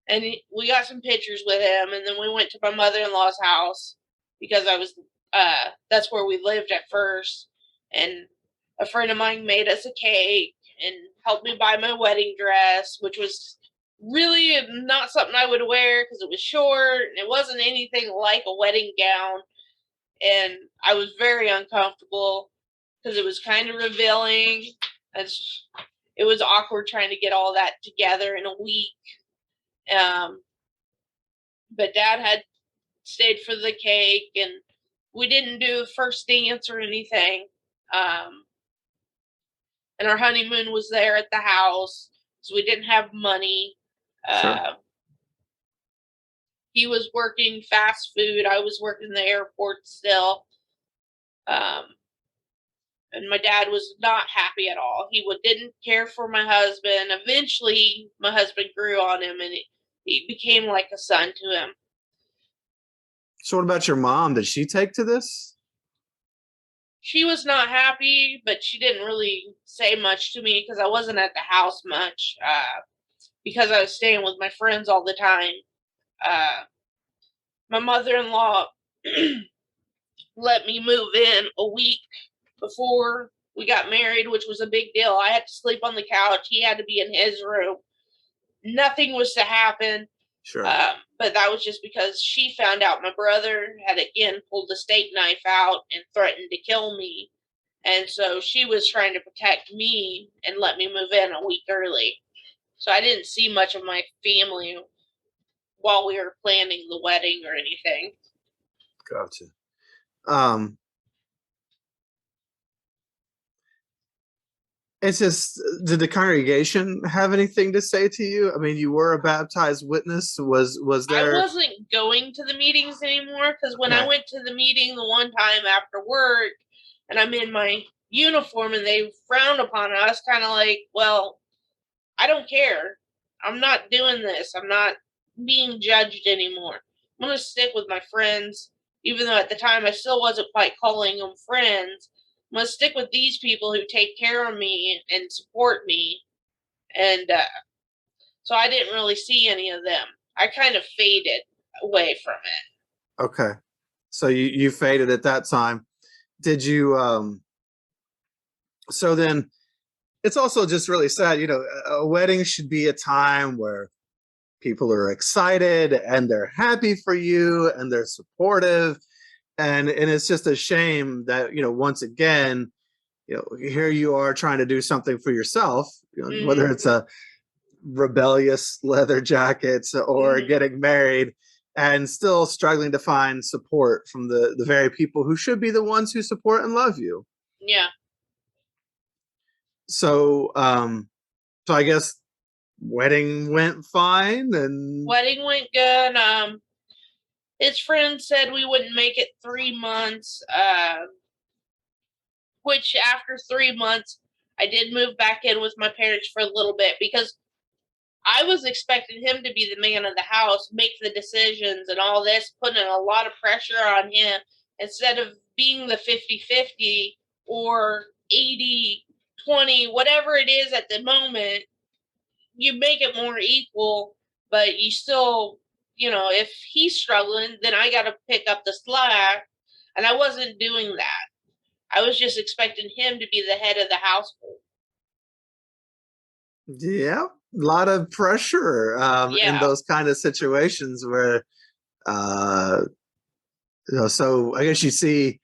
and we got some pictures with him, and then we went to my mother-in-law's house because I was that's where we lived at first, and a friend of mine made us a cake and helped me buy my wedding dress, which was really not something I would wear because it was short and it wasn't anything like a wedding gown, and I was very uncomfortable because it was kind of revealing. It was awkward trying to get all that together in a week. But Dad had stayed for the cake, and we didn't do a first dance or anything. And our honeymoon was there at the house, so we didn't have money. Sure. He was working fast food. I was working the airport still. And my dad was not happy at all. He didn't care for my husband. Eventually, my husband grew on him, and he became like a son to him. So what about your mom? Did she take to this? She was not happy, but she didn't really say much to me because I wasn't at the house much because I was staying with my friends all the time. My mother-in-law let me move in a week before we got married, which was a big deal. I had to sleep on the couch. He had to be in his room. Nothing was to happen. Sure. But that was just because she found out my brother had again pulled the steak knife out and threatened to kill me. And so she was trying to protect me and let me move in a week early. So I didn't see much of my family while we were planning the wedding or anything. Gotcha. It's just, did the congregation have anything to say to you? I mean, you were a baptized witness. Was there? I wasn't going to the meetings anymore because when I went to the meeting the one time after work and I'm in my uniform and they frowned upon us, kind of like, well, I don't care. I'm not doing this. I'm not being judged anymore. I'm going to stick with my friends, even though at the time I still wasn't quite calling them friends. I'm going to stick with these people who take care of me and support me. And so I didn't really see any of them. I kind of faded away from it. Okay. So you faded at that time. Did you, so then it's also just really sad, a wedding should be a time where people are excited and they're happy for you and they're supportive. And it's just a shame that, once again, here you are trying to do something for yourself, whether it's a rebellious leather jackets or getting married, and still struggling to find support from the very people who should be the ones who support and love you. Yeah. So, so I guess wedding went fine, and wedding went good. His friend said we wouldn't make it 3 months, which after 3 months, I did move back in with my parents for a little bit because I was expecting him to be the man of the house, make the decisions and all this, putting a lot of pressure on him instead of being the 50-50 or 80-20, whatever it is at the moment. You make it more equal, but you still, if he's struggling, then I got to pick up the slack. And I wasn't doing that. I was just expecting him to be the head of the household. Yeah. lot of pressure in Yeah. those kind of situations where, uh, so I guess you see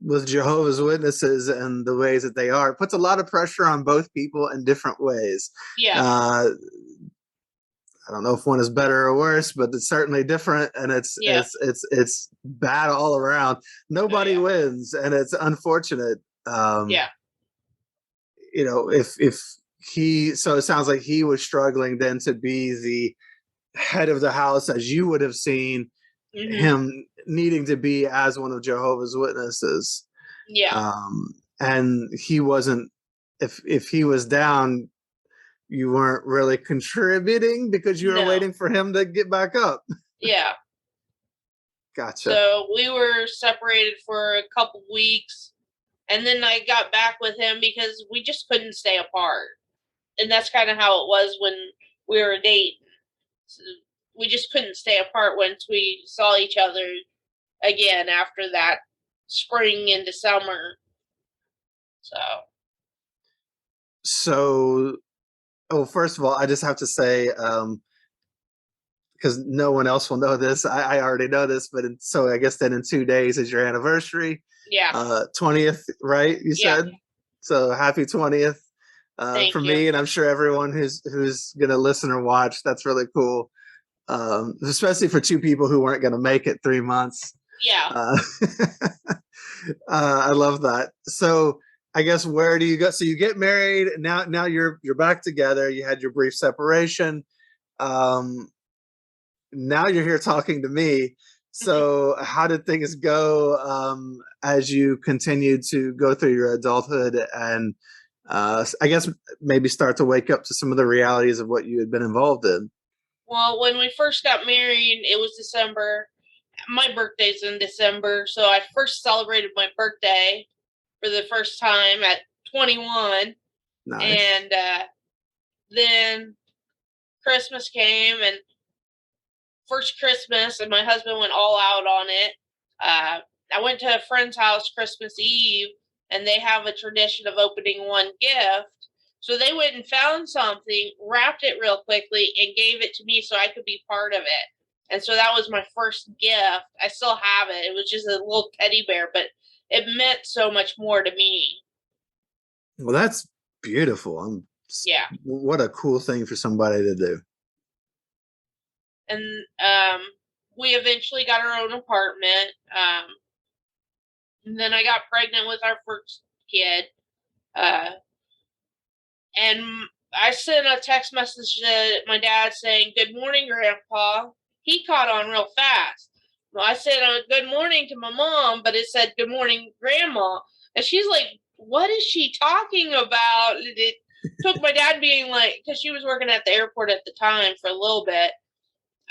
with Jehovah's Witnesses and the ways that they are, it puts a lot of pressure on both people in different ways. Yeah. Uh, I don't know if one is better or worse, but it's certainly different, and Yeah. it's bad all around. Oh, Nobody yeah. wins, and it's unfortunate. Yeah. If he, so it sounds like he was struggling then to be the head of the house, as you would have seen Mhm. him needing to be as one of Jehovah's Witnesses. Yeah. And he wasn't. If he was down, you weren't really contributing because you were No. waiting for him to get back up. Yeah. Gotcha. So we were separated for a couple weeks, and then I got back with him because we just couldn't stay apart. And that's kind of how it was when we were dating. So we just couldn't stay apart once we saw each other again after that spring into summer. So, So, oh, first of all, I just have to say, because no one else will know this. I already know this, but so I guess then in 2 days is your anniversary, yeah. 20th, right? You Yeah. said so. Happy 20th Thank for you. me, and I'm sure everyone who's gonna listen or watch. That's really cool, especially for two people who weren't gonna make it 3 months. Yeah. Uh, I love that. So I guess where do you go? So you get married now. Now you're back together. You had your brief separation. Um, Now you're here talking to me. So how did things go as you continued to go through your adulthood and I guess maybe start to wake up to some of the realities of what you had been involved in? Well, when we first got married, it was December. My birthday's in December, so I first celebrated my birthday for the first time at 21, Nice. and then Christmas came, and first Christmas, and my husband went all out on it. Uh, I went to a friend's house Christmas Eve, and they have a tradition of opening one gift. So they went and found something, wrapped it real quickly, and gave it to me so I could be part of it. And so that was my first gift. I still have it. It was just a little teddy bear, but it meant so much more to me. Well, that's beautiful. Yeah. What a cool thing for somebody to do. And we eventually got our own apartment. And then I got pregnant with our first kid. Uh, and I sent a text message to my dad saying, "Good morning, Grandpa." He caught on real fast. Well, I said, "Good morning" to my mom, but it said, "Good morning, Grandma." And she's like, "What is she talking about?" It took my dad being like, because she was working at the airport at the time for a little bit.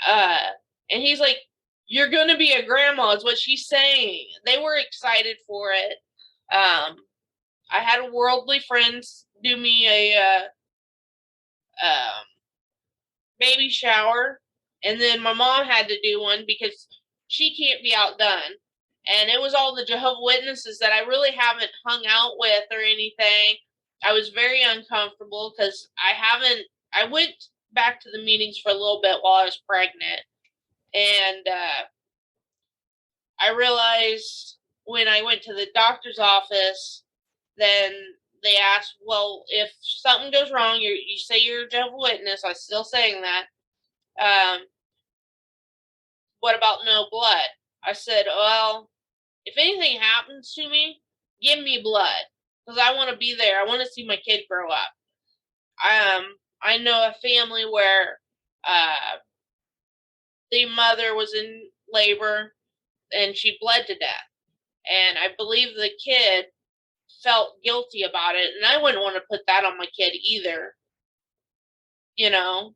Uh, and he's like, "You're going to be a grandma," is what she's saying. They were excited for it. I had worldly friends do me a um, baby shower, and then my mom had to do one because she can't be outdone. And it was all the Jehovah Witnesses that I really haven't hung out with or anything. I was very uncomfortable because I went back to the meetings for a little bit while I was pregnant. And I realized when I went to the doctor's office, then they asked, "Well, if something goes wrong, you say you're a Jehovah's Witness." I was still saying that. Um, what about no blood? I said, "Well, if anything happens to me, give me blood because I want to be there. I want to see my kid grow up." I know a family where uh, the mother was in labor and she bled to death, and I believe the kid felt guilty about it, and I wouldn't want to put that on my kid either. You know?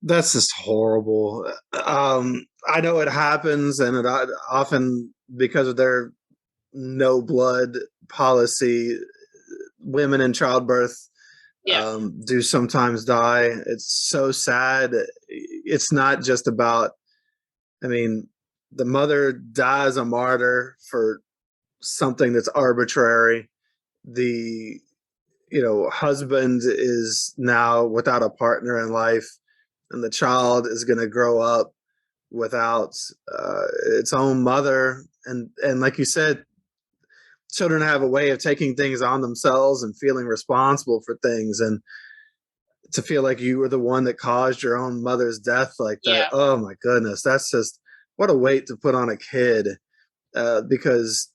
That's just horrible. I know it happens, and it often because of their no blood policy, women in childbirth Yeah. do sometimes die. It's so sad. It's not just about, I mean, the mother dies a martyr for something that's arbitrary. The husband is now without a partner in life, and the child is going to grow up without its own mother, and like you said, children have a way of taking things on themselves and feeling responsible for things, and to feel like you were the one that caused your own mother's death like that. Yeah. Oh my goodness, that's just what a weight to put on a kid, because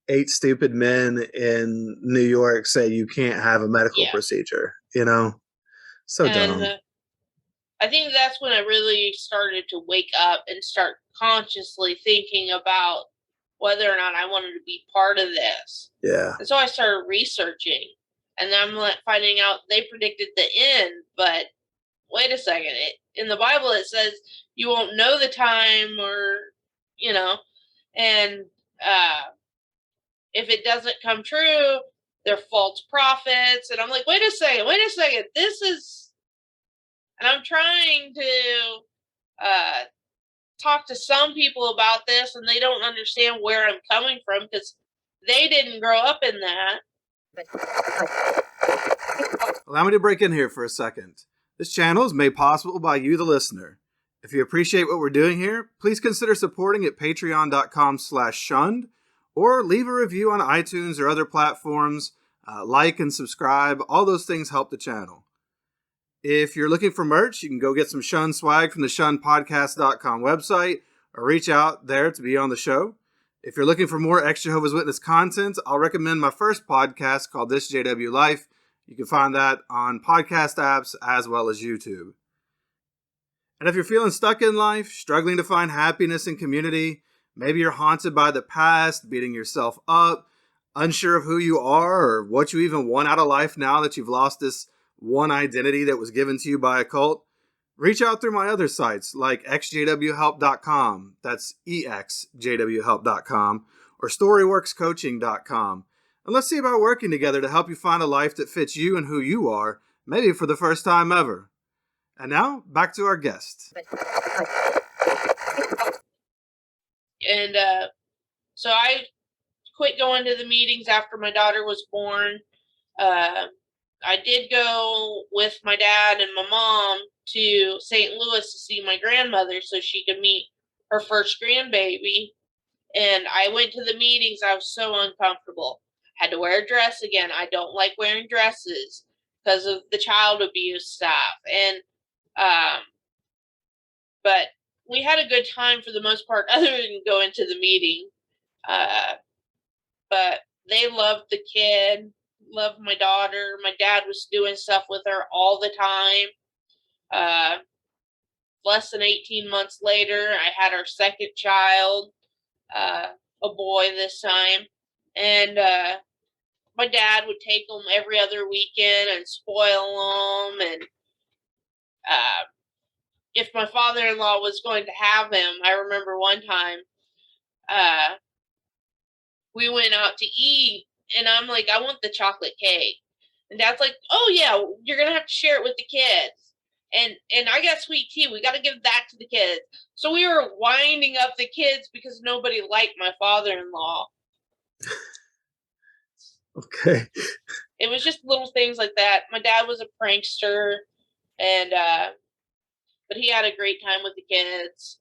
8 stupid men in New York say you can't have a medical Yeah. procedure, so And dumb. I think that's when I really started to wake up and start consciously thinking about whether or not I wanted to be part of this. Yeah. And so I started researching, and then I'm finding out they predicted the end. But wait a second, in the Bible it says you won't know the time, or and if it doesn't come true, they're false prophets. And I'm like, wait a second, this is, and I'm trying to talk to some people about this, and they don't understand where I'm coming from because they didn't grow up in that. Allow me to break in here for a second. This channel is made possible by you, the listener. If you appreciate what we're doing here, please consider supporting at patreon.com/shunned, or leave a review on iTunes or other platforms. Like and subscribe. All those things help the channel. If you're looking for merch, you can go get some Shun swag from the shunnedpodcast.com website, or reach out there to be on the show. If you're looking for more ex-Jehovah's Witness content, I'll recommend my first podcast called This JW Life. You can find that on podcast apps as well as YouTube. And if you're feeling stuck in life, struggling to find happiness and community, maybe you're haunted by the past, beating yourself up, unsure of who you are or what you even want out of life now that you've lost this one identity that was given to you by a cult, reach out through my other sites like ex-JWhelp.com, that's exjwhelp.com, or storyworkscoaching.com. And let's see about working together to help you find a life that fits you and who you are, maybe for the first time ever. And now, back to our guest. And so I quit going to the meetings after my daughter was born. I did go with my dad and my mom to St. Louis to see my grandmother so she could meet her first grandbaby. And I went to the meetings. I was so uncomfortable. Had to wear a dress again. I don't like wearing dresses because of the child abuse stuff. And but we had a good time for the most part, other than going to the meeting. But they loved the kid, loved my daughter. My dad was doing stuff with her all the time. Less than 18 months later, I had our second child, a boy this time. And my dad would take them every other weekend and spoil them. And if my father-in-law was going to have him, I remember one time we went out to eat, and I'm like, I want the chocolate cake. And Dad's like, oh yeah, you're gonna have to share it with the kids. And I got sweet tea. We got to give that to the kids. So we were winding up the kids because nobody liked my father-in-law. Okay. It was just little things like that. My dad was a prankster, and but he had a great time with the kids.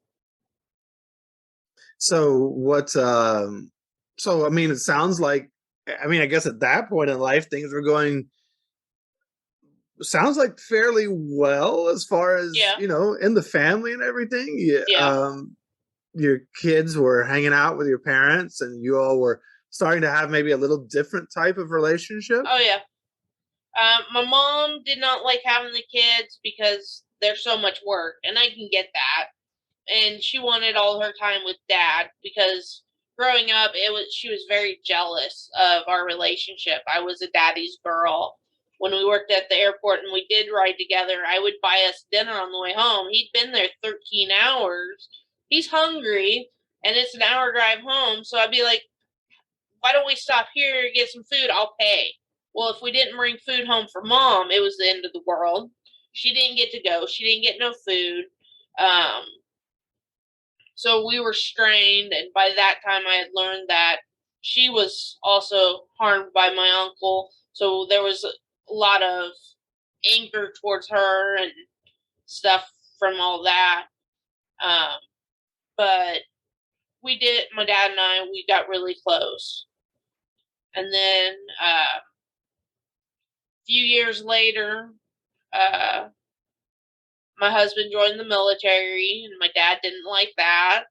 So what? So I mean, it sounds like. I mean, I guess at that point in life, things were going. Sounds like fairly well as far as in the family and everything. Yeah. Your kids were hanging out with your parents, and you all were starting to have maybe a little different type of relationship. Oh yeah. My mom did not like having the kids because there's so much work, and I can get that. And she wanted all her time with Dad because growing up, she was very jealous of our relationship. I was a daddy's girl. When we worked at the airport and we did ride together, I would buy us dinner on the way home. He'd been there 13 hours. He's hungry, and it's an hour drive home. So I'd be like, why don't we stop here, get some food? I'll pay. Well, if we didn't bring food home for Mom, it was the end of the world. She didn't get to go. She didn't get no food. So we were strained, and by that time I had learned that she was also harmed by my uncle. So there was a lot of anger towards her and stuff from all that. But my dad and I, we got really close. And then a few years later, my husband joined the military, and my dad didn't like that,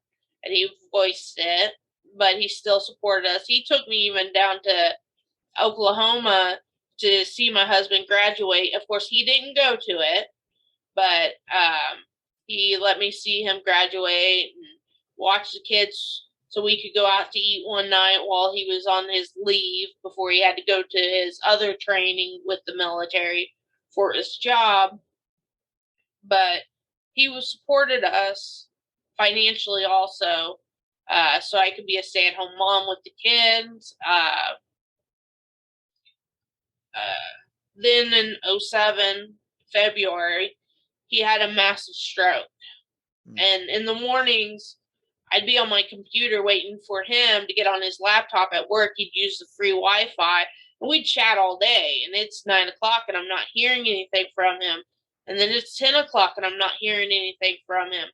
and he voiced it, but he still supported us. He took me even down to Oklahoma to see my husband graduate. Of course, he didn't go to it, but he let me see him graduate and watch the kids so we could go out to eat one night while he was on his leave before he had to go to his other training with the military for his job. But he supported us financially also, so I could be a stay-at-home mom with the kids. Then in 07, February, he had a massive stroke. And in the mornings, I'd be on my computer waiting for him to get on his laptop at work. He'd use the free Wi-Fi, and we'd chat all day. And it's 9 o'clock, and I'm not hearing anything from him. And then it's 10 o'clock, and I'm not hearing anything from him.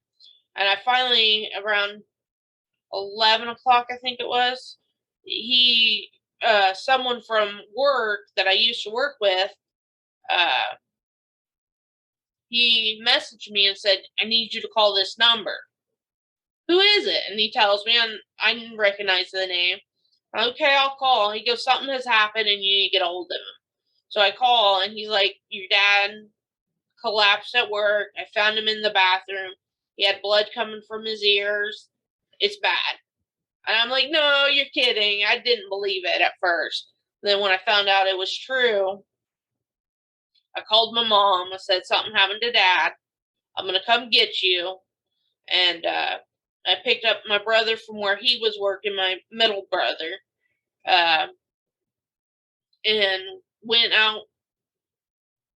And I finally, around 11 o'clock, I think it was, someone from work that I used to work with, he messaged me and said, I need you to call this number. Who is it? And he tells me, and I didn't recognize the name. Okay, I'll call. He goes, something has happened and you need to get a hold of him. So I call, and he's like, your dad collapsed at work. I found him in the bathroom. He had blood coming from his ears. It's bad. And I'm like, no, you're kidding. I didn't believe it at first. Then when I found out it was true, I called my mom. I said, something happened to Dad. I'm going to come get you. And I picked up my brother from where he was working, my middle brother, and went out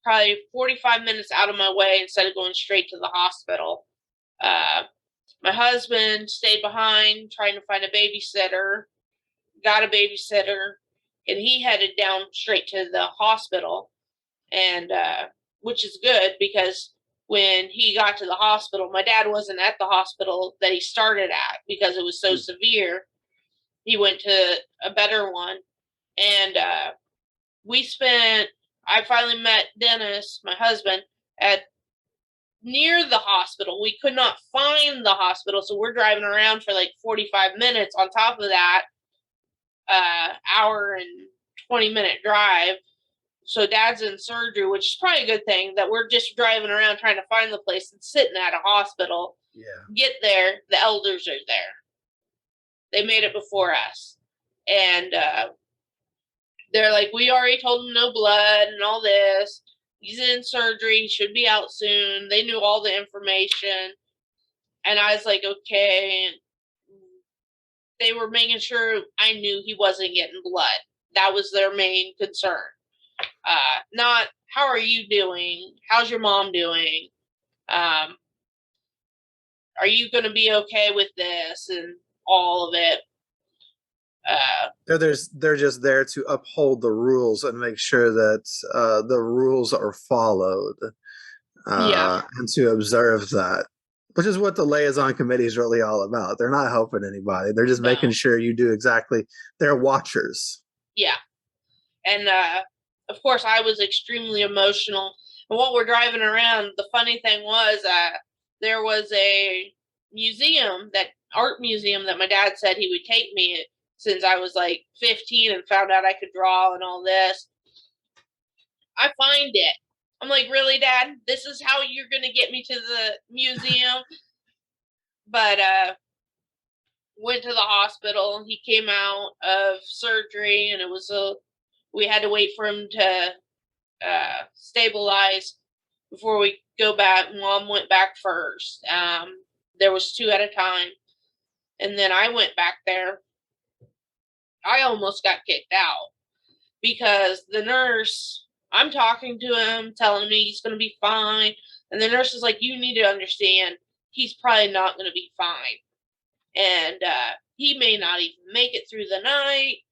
probably 45 minutes out of my way instead of going straight to the hospital. My husband stayed behind trying to find a babysitter, got a babysitter, and he headed down straight to the hospital, and which is good because when he got to the hospital, my dad wasn't at the hospital that he started at because it was so severe. He went to a better one, and I finally met Dennis, my husband, at near the hospital. We could not find the hospital, so we're driving around for like 45 minutes on top of that hour and 20-minute drive. So Dad's in surgery, which is probably a good thing that we're just driving around trying to find the place and sitting at a hospital. Yeah. Get there, the elders are there. They made it before us. And they're like, we already told him no blood and all this. He's in surgery. He should be out soon. They knew all the information. And I was like, okay. They were making sure I knew he wasn't getting blood. That was their main concern. Not, how are you doing? How's your mom doing? Are you going to be okay with this and all of it? They're just there to uphold the rules and make sure that the rules are followed, and to observe that, which is what the liaison committee is really all about. They're not helping anybody. They're just making sure you do exactly. They're watchers. Yeah. And of course, I was extremely emotional. And while we're driving around, the funny thing was there was a art museum that my dad said he would take me since I was like 15 and found out I could draw and all this. I find it. I'm like, really, Dad? This is how you're going to get me to the museum? But went to the hospital. He came out of surgery, and we had to wait for him to stabilize before we go back. Mom went back first. There was 2 at a time. And then I went back there. I almost got kicked out because the nurse, I'm talking to him, telling me he's going to be fine. And the nurse is like, you need to understand, he's probably not going to be fine. And he may not even make it through the night.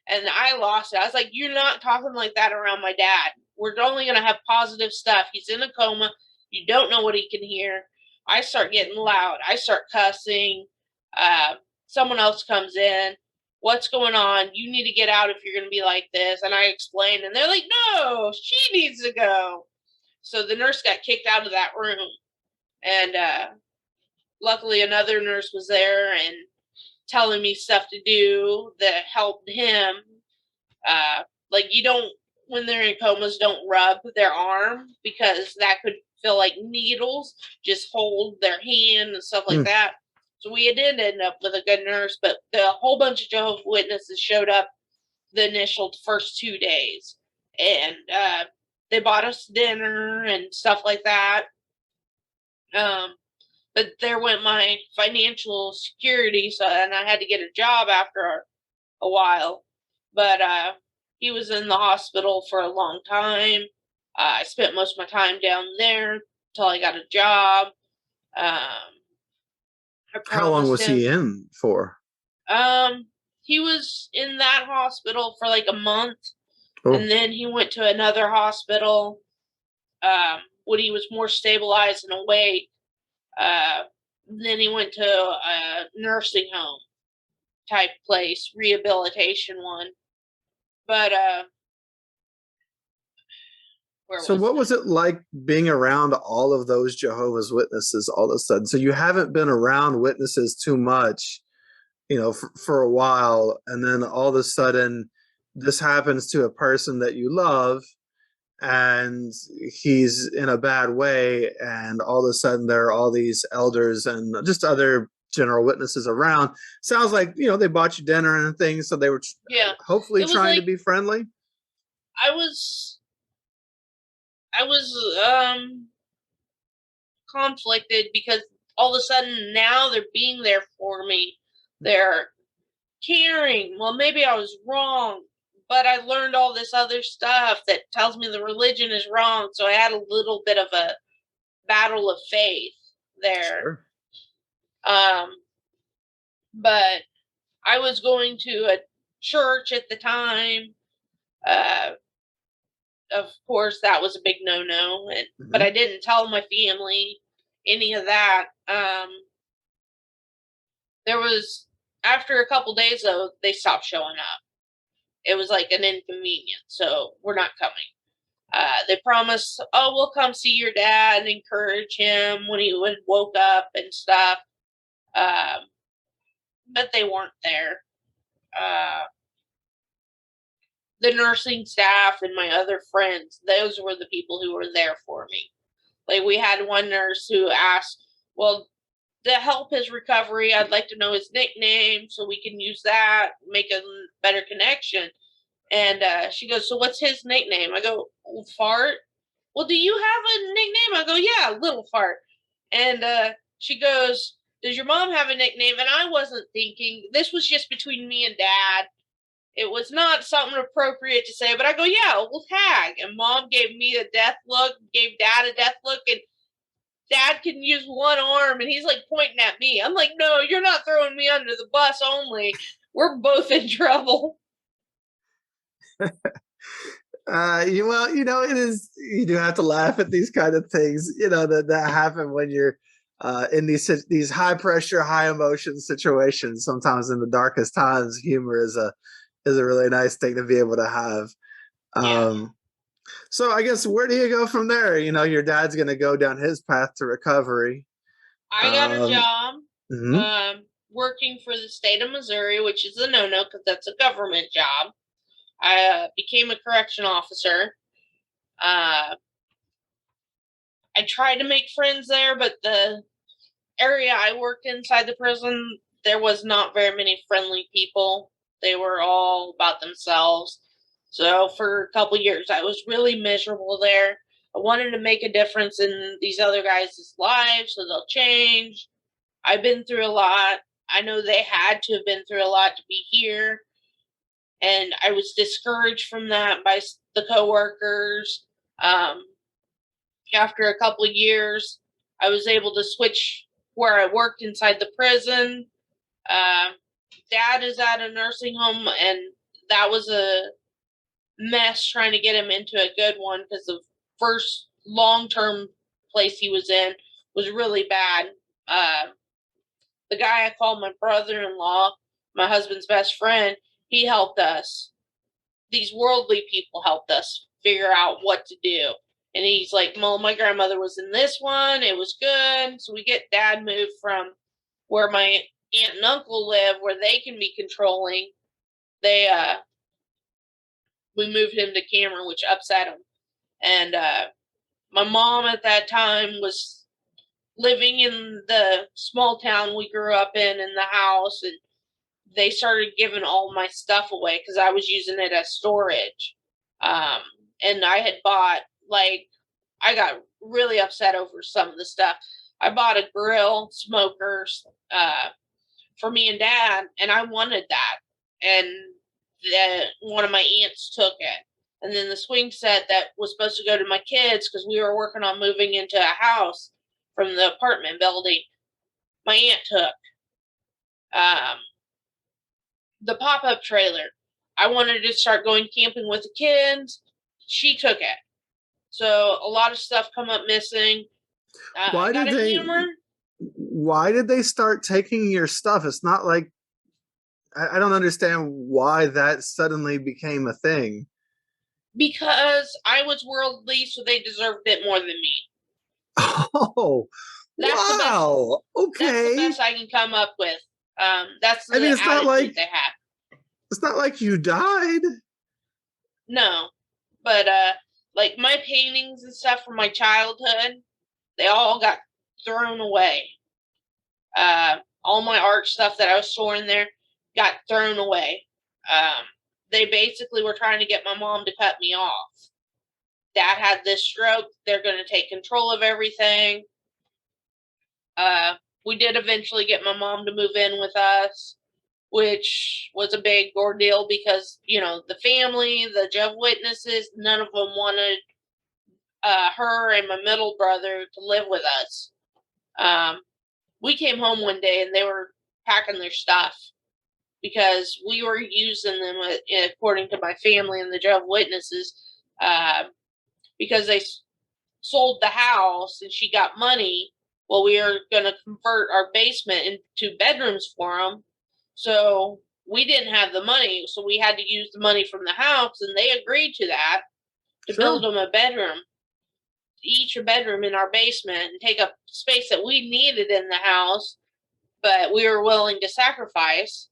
And I lost it. I was like, you're not talking like that around my dad. we're only going to have positive stuff. He's in a coma. You don't know what he can hear. I start getting loud. I start cussing. Someone else comes in. What's going on? You need to get out if you're going to be like this. And I explain, and they're like, no, she needs to go. So the nurse got kicked out of that room. And luckily another nurse was there and telling me stuff to do that helped him. Like, you don't, when they're in comas, don't rub their arm because that could feel like needles. Just hold their hand and stuff like that. So we did end up with a good nurse, but the whole bunch of Jehovah's Witnesses showed up the initial first 2 days. And they bought us dinner and stuff like that. But there went my financial security, so, and I had to get a job after a while. But he was in the hospital for a long time. I spent most of my time down there until I got a job. How long was he in for? He was in that hospital for like a month, and then he went to another hospital when he was more stabilized and awake. Then he went to a nursing home type place, rehabilitation one. But so what was it like being around all of those Jehovah's Witnesses all of a sudden? So you haven't been around witnesses too much, you know, for a while, and then all of a sudden this happens to a person that you love, and he's in a bad way, and all of a sudden there are all these elders and just other general witnesses around. Sounds like, you know, they bought you dinner and things, so they were hopefully trying to be friendly. I was conflicted because all of a sudden now they're being there for me. They're caring. Well, maybe I was wrong, but I learned all this other stuff that tells me the religion is wrong. So I had a little bit of a battle of faith there. Sure. But I was going to a church at the time. Of course, that was a big no-no, but I didn't tell my family any of that. There was, after a couple days, though, they stopped showing up. It was like an inconvenience, so we're not coming. They promised, oh, we'll come see your dad and encourage him when he woke up and stuff. But they weren't there. The nursing staff and my other friends, those were the people who were there for me. Like, we had one nurse who asked, well, to help his recovery, I'd like to know his nickname so we can use that, make a better connection. And she goes, so what's his nickname? I go, Fart. Well, do you have a nickname? I go, yeah, Little Fart. And she goes, does your mom have a nickname? And I wasn't thinking. This was just between me and Dad. It was not something appropriate to say, but I go, yeah, we'll tag. And Mom gave me a death look, gave Dad a death look, and Dad can use one arm, and he's like pointing at me. I'm like, no, you're not throwing me under the bus only. We're both in trouble. Well, you know, it is, you do have to laugh at these kind of things, you know, that happen when you're in these high pressure, high emotion situations. Sometimes in the darkest times, humor is a really nice thing to be able to have. So I guess, where do you go from there? You know, your dad's going to go down his path to recovery. I got a job working for the state of Missouri, which is a no-no because that's a government job. I became a correction officer. I tried to make friends there, but the area I worked inside the prison, there was not very many friendly people. They were all about themselves. So for a couple years, I was really miserable there. I wanted to make a difference in these other guys' lives so they'll change. I've been through a lot. I know they had to have been through a lot to be here. And I was discouraged from that by the coworkers. After a couple of years, I was able to switch where I worked inside the prison. Dad is at a nursing home, and that was a mess trying to get him into a good one because the first long-term place he was in was really bad. The guy I called my brother-in-law, my husband's best friend, he helped us. These worldly people helped us figure out what to do. And he's like, well, my grandmother was in this one. It was good. So we get dad moved from where my aunt and uncle live, where they can be controlling. We moved him to Cameron, which upset him. And my mom at that time was living in the small town we grew up in the house, and they started giving all my stuff away because I was using it as storage. And I had bought, like, I got really upset over some of the stuff. I bought a grill, smokers, for me and dad, and I wanted that. And one of my aunts took it. And then the swing set that was supposed to go to my kids because we were working on moving into a house from the apartment building, my aunt took. The pop-up trailer, I wanted to start going camping with the kids. She took it. So a lot of stuff come up missing. Why I got did a they? hammer. Why did they start taking your stuff? It's not like I don't understand why that suddenly became a thing. Because I was worldly, so they deserved it more than me. Oh, That's wow. the best. That's the Okay. best I can come up with. That's the I mean, it's not like attitude they had. it's not like you died. No, but like my paintings and stuff from my childhood, they all got thrown away. All my art stuff that I was storing there got thrown away. They basically were trying to get my mom to cut me off. Dad had this stroke. They're going to take control of everything. We did eventually get my mom to move in with us, which was a big ordeal because, you know, the family, the Jehovah Witnesses, none of them wanted her and my middle brother to live with us. We came home one day and they were packing their stuff because we were using them, according to my family and the Jehovah Witnesses, because they sold the house and she got money. Well, we were going to convert our basement into bedrooms for them. So we didn't have the money, so we had to use the money from the house, and they agreed to that, to build them a bedroom, each a bedroom in our basement, and take up space that we needed in the house, but we were willing to sacrifice.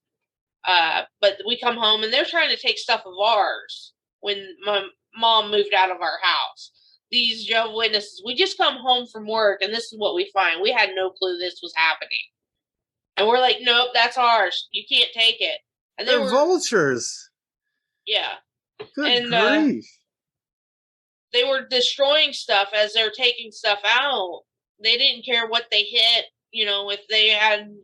But we come home, and they're trying to take stuff of ours when my mom moved out of our house. These Jehovah's Witnesses, we just come home from work, and this is what we find. We had no clue this was happening. And we're like, nope, that's ours. You can't take it. And they're vultures. Yeah. Good grief. They were destroying stuff as they're taking stuff out. They didn't care what they hit. You know, if they had,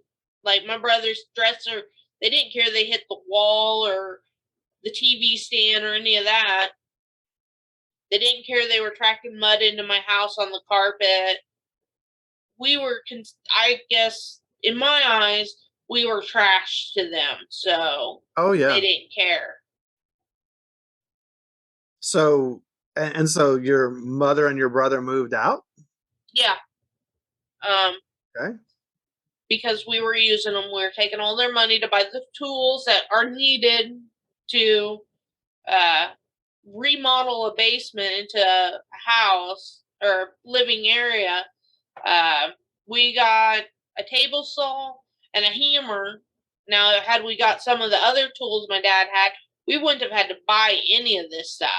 like, my brother's dresser, they didn't care they hit the wall or the TV stand or any of that. They didn't care they were tracking mud into my house on the carpet. We were, I guess, in my eyes, we were trash to them. So, oh yeah, they didn't care. So, and so your mother and your brother moved out? Yeah. Okay. Because we were using them, we were taking all their money to buy the tools that are needed to remodel a basement into a house or living area. We got a table saw and a hammer. Now, had we got some of the other tools my dad had, we wouldn't have had to buy any of this stuff.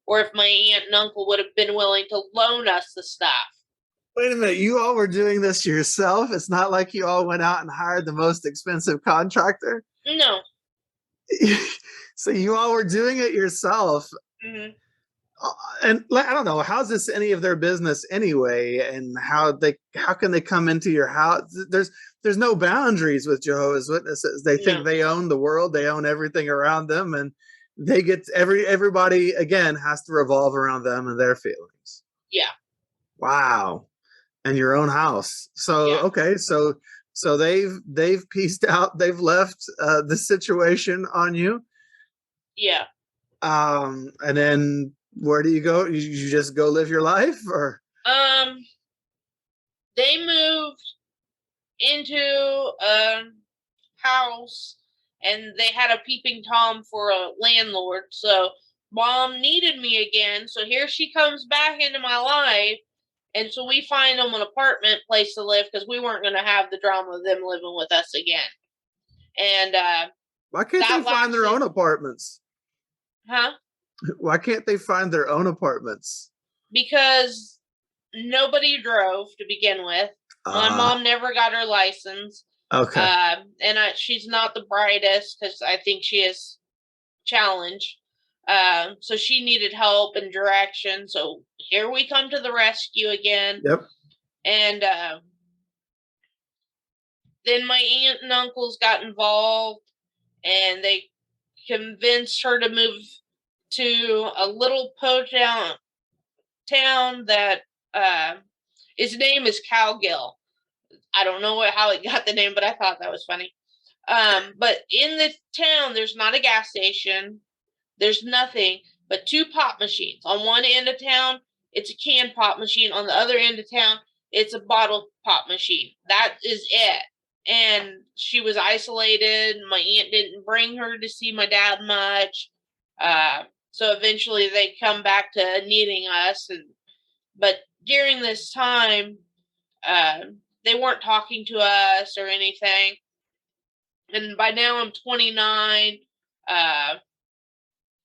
Or if my aunt and uncle would have been willing to loan us the stuff. Wait a minute, you all were doing this yourself? It's not like you all went out and hired the most expensive contractor? No. So you all were doing it yourself. Mm-hmm. And I don't know, how's this any of their business anyway? And how can they come into your house? There's no boundaries with Jehovah's Witnesses. They think they own the world, they own everything around them, and they get everybody again has to revolve around them and their feelings. Yeah. Wow. And your own house. So yeah. Okay, so they've pieced out, they've left the situation on you. Yeah. And then where do you go? You just go live your life, or Um, they moved into a house and they had a peeping Tom for a landlord. So mom needed me again. So here she comes back into my life. And so we find them an apartment place to live because we weren't going to have the drama of them living with us again. And why can't they that find their lasted, own apartments? huh? Why can't they find their own apartments? Because nobody drove to begin with. My Ah, mom never got her license. okay. She's not the brightest because I think she is challenged. So she needed help and direction. So here we come to the rescue again. Yep. And then my aunt and uncles got involved and they convinced her to move to a little town that its name is Cowgill. I don't know how it got the name, but I thought that was funny. But in the town, there's not a gas station. There's nothing but two pop machines. On one end of town, it's a can pop machine. On the other end of town, it's a bottle pop machine. That is it. And she was isolated. My aunt didn't bring her to see my dad much. So eventually they come back to needing us. But during this time, uh, they weren't talking to us or anything. And by now I'm 29. Uh,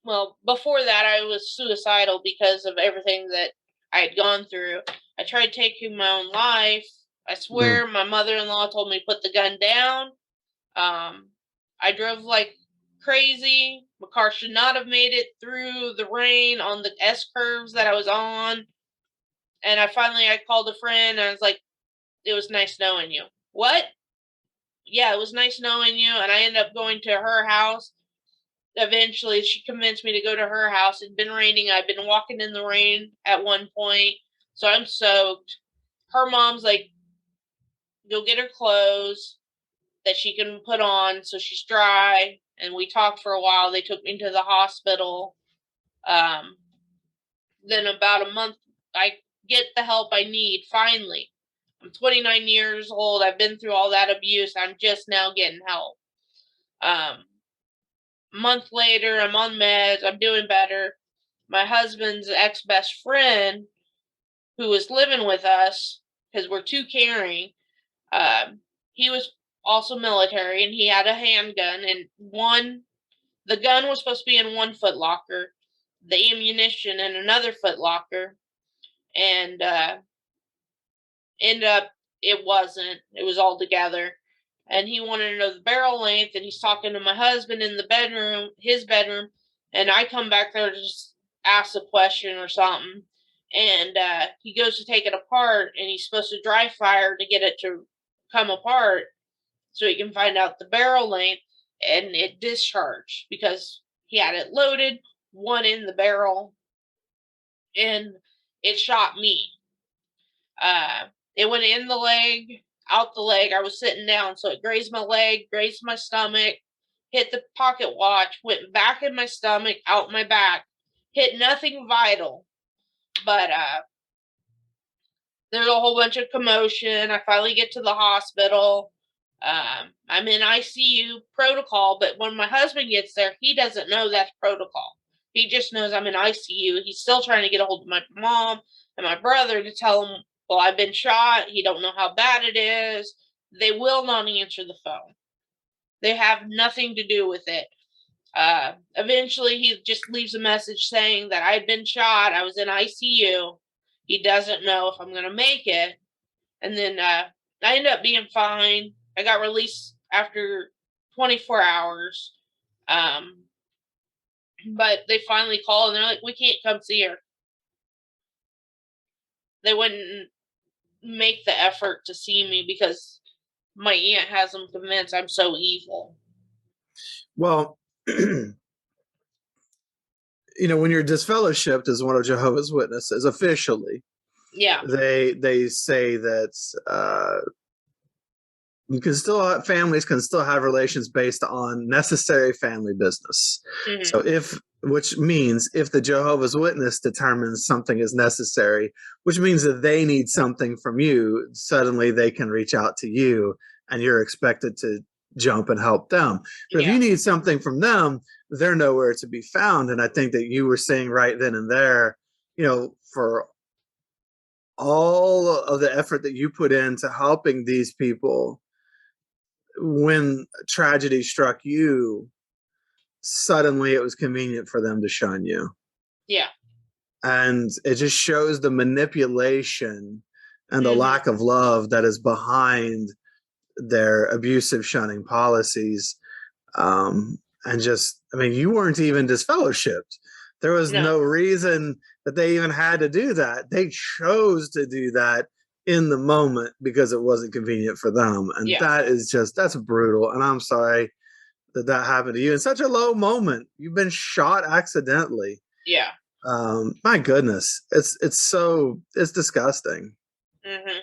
well, before that, I was suicidal because of everything that I had gone through. I tried taking my own life. I Mm. swear my mother in law told me to put the gun down. I drove like crazy. My car should not have made it through the rain on the S curves that I was on. And I called a friend and I was like, it was nice knowing you. What? Yeah, it was nice knowing you. And I ended up going to her house. Eventually, she convinced me to go to her house. It'd been raining. I'd been walking in the rain at one point. So I'm soaked. Her mom's like, go get her clothes that she can put on so she's dry. And we talked for a while. They took me to the hospital. Um, then about a month, I get the help I need finally. I'm 29 years old. I've been through all that abuse. I'm just now getting help. A month later, I'm on meds. I'm doing better. My husband's ex best friend, who was living with us because we're too caring, he was also military and he had a handgun. And the gun was supposed to be in one foot locker, the ammunition in another foot locker. And ended up it wasn't. It was all together. And he wanted to know the barrel length, and he's talking to my husband in the bedroom, his bedroom, and I come back there to just ask a question or something. And he goes to take it apart, and he's supposed to dry fire to get it to come apart so he can find out the barrel length, and it discharged because he had it loaded, one in the barrel, and it shot me. Uh, it went in the leg, out the leg. I was sitting down, so it grazed my leg, grazed my stomach, hit the pocket watch, went back in my stomach, out my back, hit nothing vital. But there's a whole bunch of commotion. I finally get to the hospital. I'm in ICU protocol, but when my husband gets there, he doesn't know that's protocol. He just knows I'm in ICU. He's still trying to get a hold of my mom and my brother to tell him, well, I've been shot. He don't know how bad it is. They will not answer the phone. They have nothing to do with it. Eventually, he just leaves a message saying that I'd been shot. I was in ICU. He doesn't know if I'm going to make it. And then I ended up being fine. I got released after 24 hours. Um, but they finally called and they're like, we can't come see her. They wouldn't make the effort to see me because my aunt has them convinced I'm so evil. Well, when you're disfellowshipped as one of Jehovah's Witnesses officially, Yeah. they say that you can still families can still have relations based on necessary family business. Mm-hmm. So which means if the Jehovah's Witness determines something is necessary, which means that they need something from you, suddenly they can reach out to you and you're expected to jump and help them. But if Yeah. you need something from them, they're nowhere to be found. And I think that you were saying right then and there, for all of the effort that you put into helping these people, when tragedy struck you, suddenly it was convenient for them to shun you. Yeah. And it just shows the manipulation and the Mm-hmm. lack of love that is behind their abusive shunning policies. And just, I mean, you weren't even disfellowshipped. There was No. no reason that they even had to do that. They chose to do that in the moment because it wasn't convenient for them. And Yeah. that's brutal. And I'm sorry that happened to you in such a low moment. You've been shot accidentally. Yeah. My goodness, it's disgusting. Mm-hmm.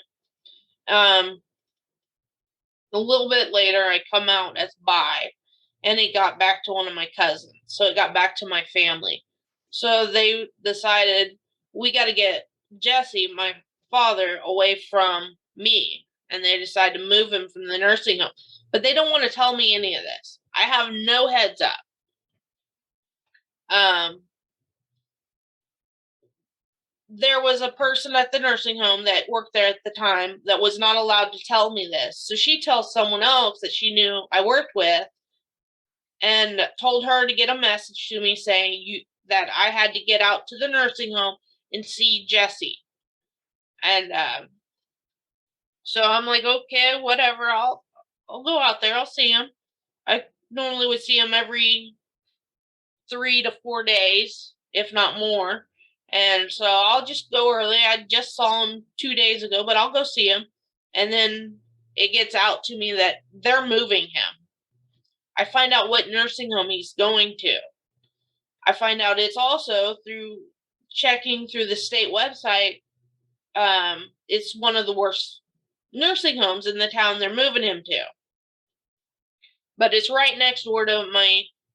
A little bit later, I come out as bi, and it got back to one of my cousins. So it got back to my family. So they decided we got to get Jesse, my father, away from me. And they decided to move him from the nursing home. But they don't want to tell me any of this. I have no heads up. There was a person at the nursing home that worked there at the time that was not allowed to tell me this. So she tells someone else that she knew I worked with and told her to get a message to me saying that I had to get out to the nursing home and see Jesse. And so I'm like, okay, whatever. I'll go out there. I'll see him. I normally would see him every 3 to 4 days, if not more. And so I'll just go early. I just saw him 2 days ago, but I'll go see him. And then it gets out to me that they're moving him. I find out what nursing home he's going to. I find out it's also through checking through the state website. It's one of the worst nursing homes in the town they're moving him to. But it's right next door to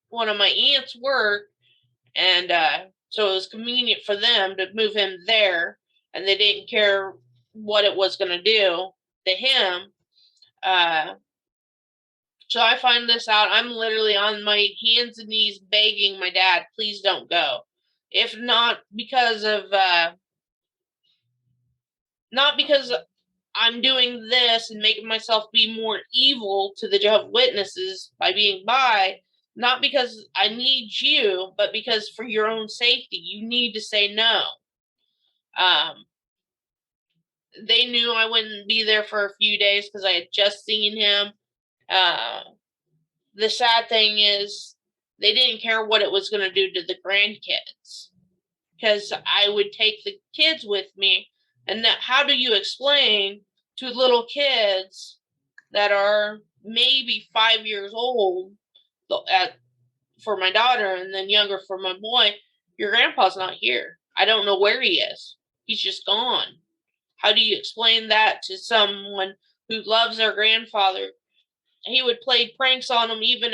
one of my aunt's work, and so it was convenient for them to move him there, and they didn't care what it was going to do to him. So I find this out. I'm literally on my hands and knees begging my dad, please don't go. If not because of, not because I'm doing this and making myself be more evil to the Jehovah's Witnesses by being bi, not because I need you, but because for your own safety, you need to say no. They knew I wouldn't be there for a few days because I had just seen him. The sad thing is they didn't care what it was going to do to the grandkids because I would take the kids with me. And how do you explain to little kids that are maybe 5 years old for my daughter and then younger for my boy, your grandpa's not here. I don't know where he is. He's just gone. How do you explain that to someone who loves their grandfather? He would play pranks on him even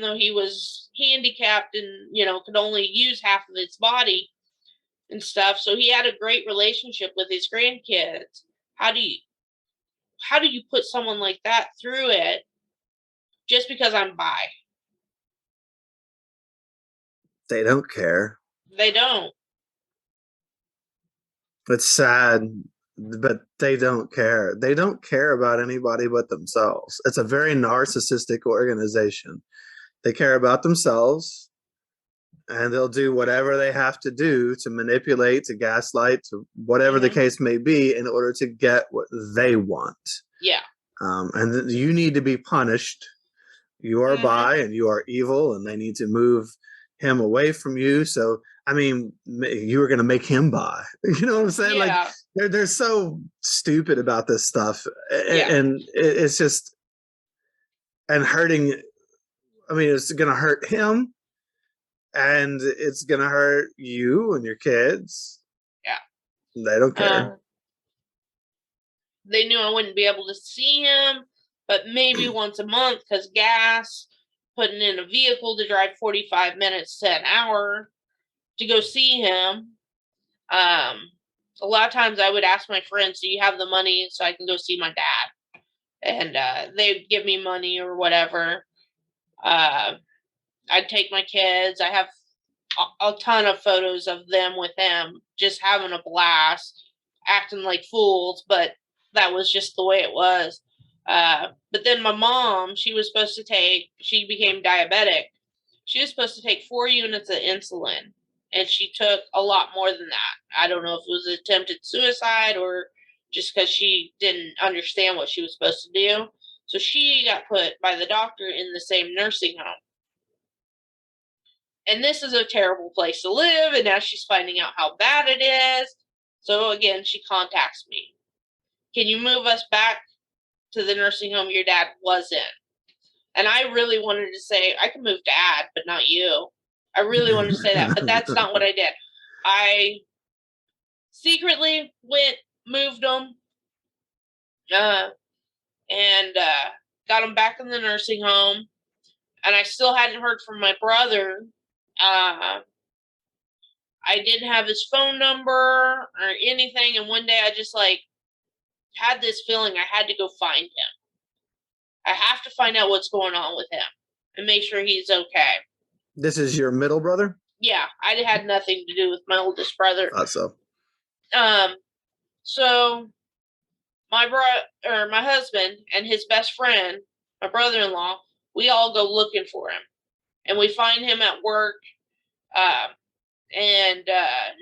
though he was handicapped and could only use half of his body and stuff. So he had a great relationship with his grandkids. How do you put someone like that through it just because I'm bi? They don't care. They don't. It's sad, but they don't care. They don't care about anybody but themselves. It's a very narcissistic organization. They care about themselves, and they'll do whatever they have to do to manipulate, to gaslight, to whatever the case may be in order to get what they want. Yeah. And you need to be punished. You are bi and you are evil, and they need to move him away from you. So, I mean, you were going to make him bi. You know what I'm saying? Yeah. Like, they're so stupid about this stuff. Yeah. And it's just, and hurting. I mean, it's going to hurt him, and it's going to hurt you and your kids. Yeah. They don't care. They knew I wouldn't be able to see him. but maybe once a month because gas, putting in a vehicle to drive 45 minutes to an hour to go see him. A lot of times I would ask my friends, do you have the money so I can go see my dad? And they'd give me money or whatever. I'd take my kids. I have a ton of photos of them with him, just having a blast, acting like fools, but that was just the way it was. But then my mom, she became diabetic. She was supposed to take 4 units of insulin, and she took a lot more than that. I don't know if it was attempted suicide or just because she didn't understand what she was supposed to do. So she got put by the doctor in the same nursing home. And this is a terrible place to live, and now she's finding out how bad it is. So again, she contacts me. Can you move us back to the nursing home your dad was in? And I really wanted to say, I can move dad, but not you. I really wanted to say that, but that's not what I did. I secretly moved them, and got them back in the nursing home. And I still hadn't heard from my brother. I didn't have his phone number or anything. And one day I just had this feeling I had to go find him. I have to find out what's going on with him and make sure he's okay. This is your middle brother? Yeah, I had nothing to do with my oldest brother. Thought so. So my husband and his best friend, my brother-in-law, we all go looking for him, and we find him at work. And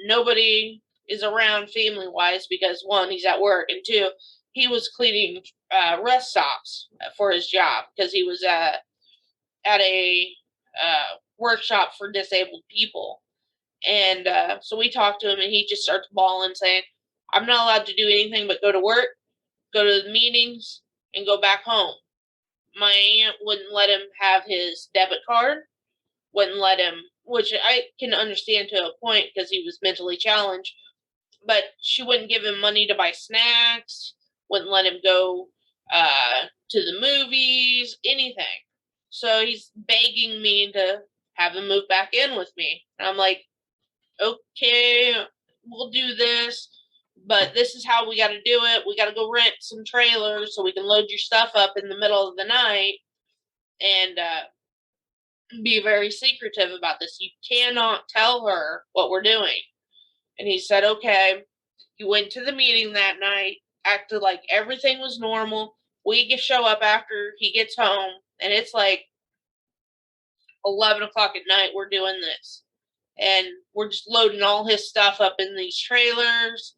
nobody is around family-wise because, one, he's at work, and two, he was cleaning rest stops for his job because he was at a workshop for disabled people. And so we talked to him, and he just starts bawling, saying, I'm not allowed to do anything but go to work, go to the meetings, and go back home. My aunt wouldn't let him have his debit card, wouldn't let him, which I can understand to a point because he was mentally challenged, but she wouldn't give him money to buy snacks, wouldn't let him go to the movies, anything. So he's begging me to have him move back in with me. And I'm like, okay, we'll do this, but this is how we got to do it. We got to go rent some trailers so we can load your stuff up in the middle of the night and be very secretive about this. You cannot tell her what we're doing. And he said, okay. He went to the meeting that night, acted like everything was normal. We show up after he gets home, and it's 11 o'clock at night. We're doing this. And we're just loading all his stuff up in these trailers.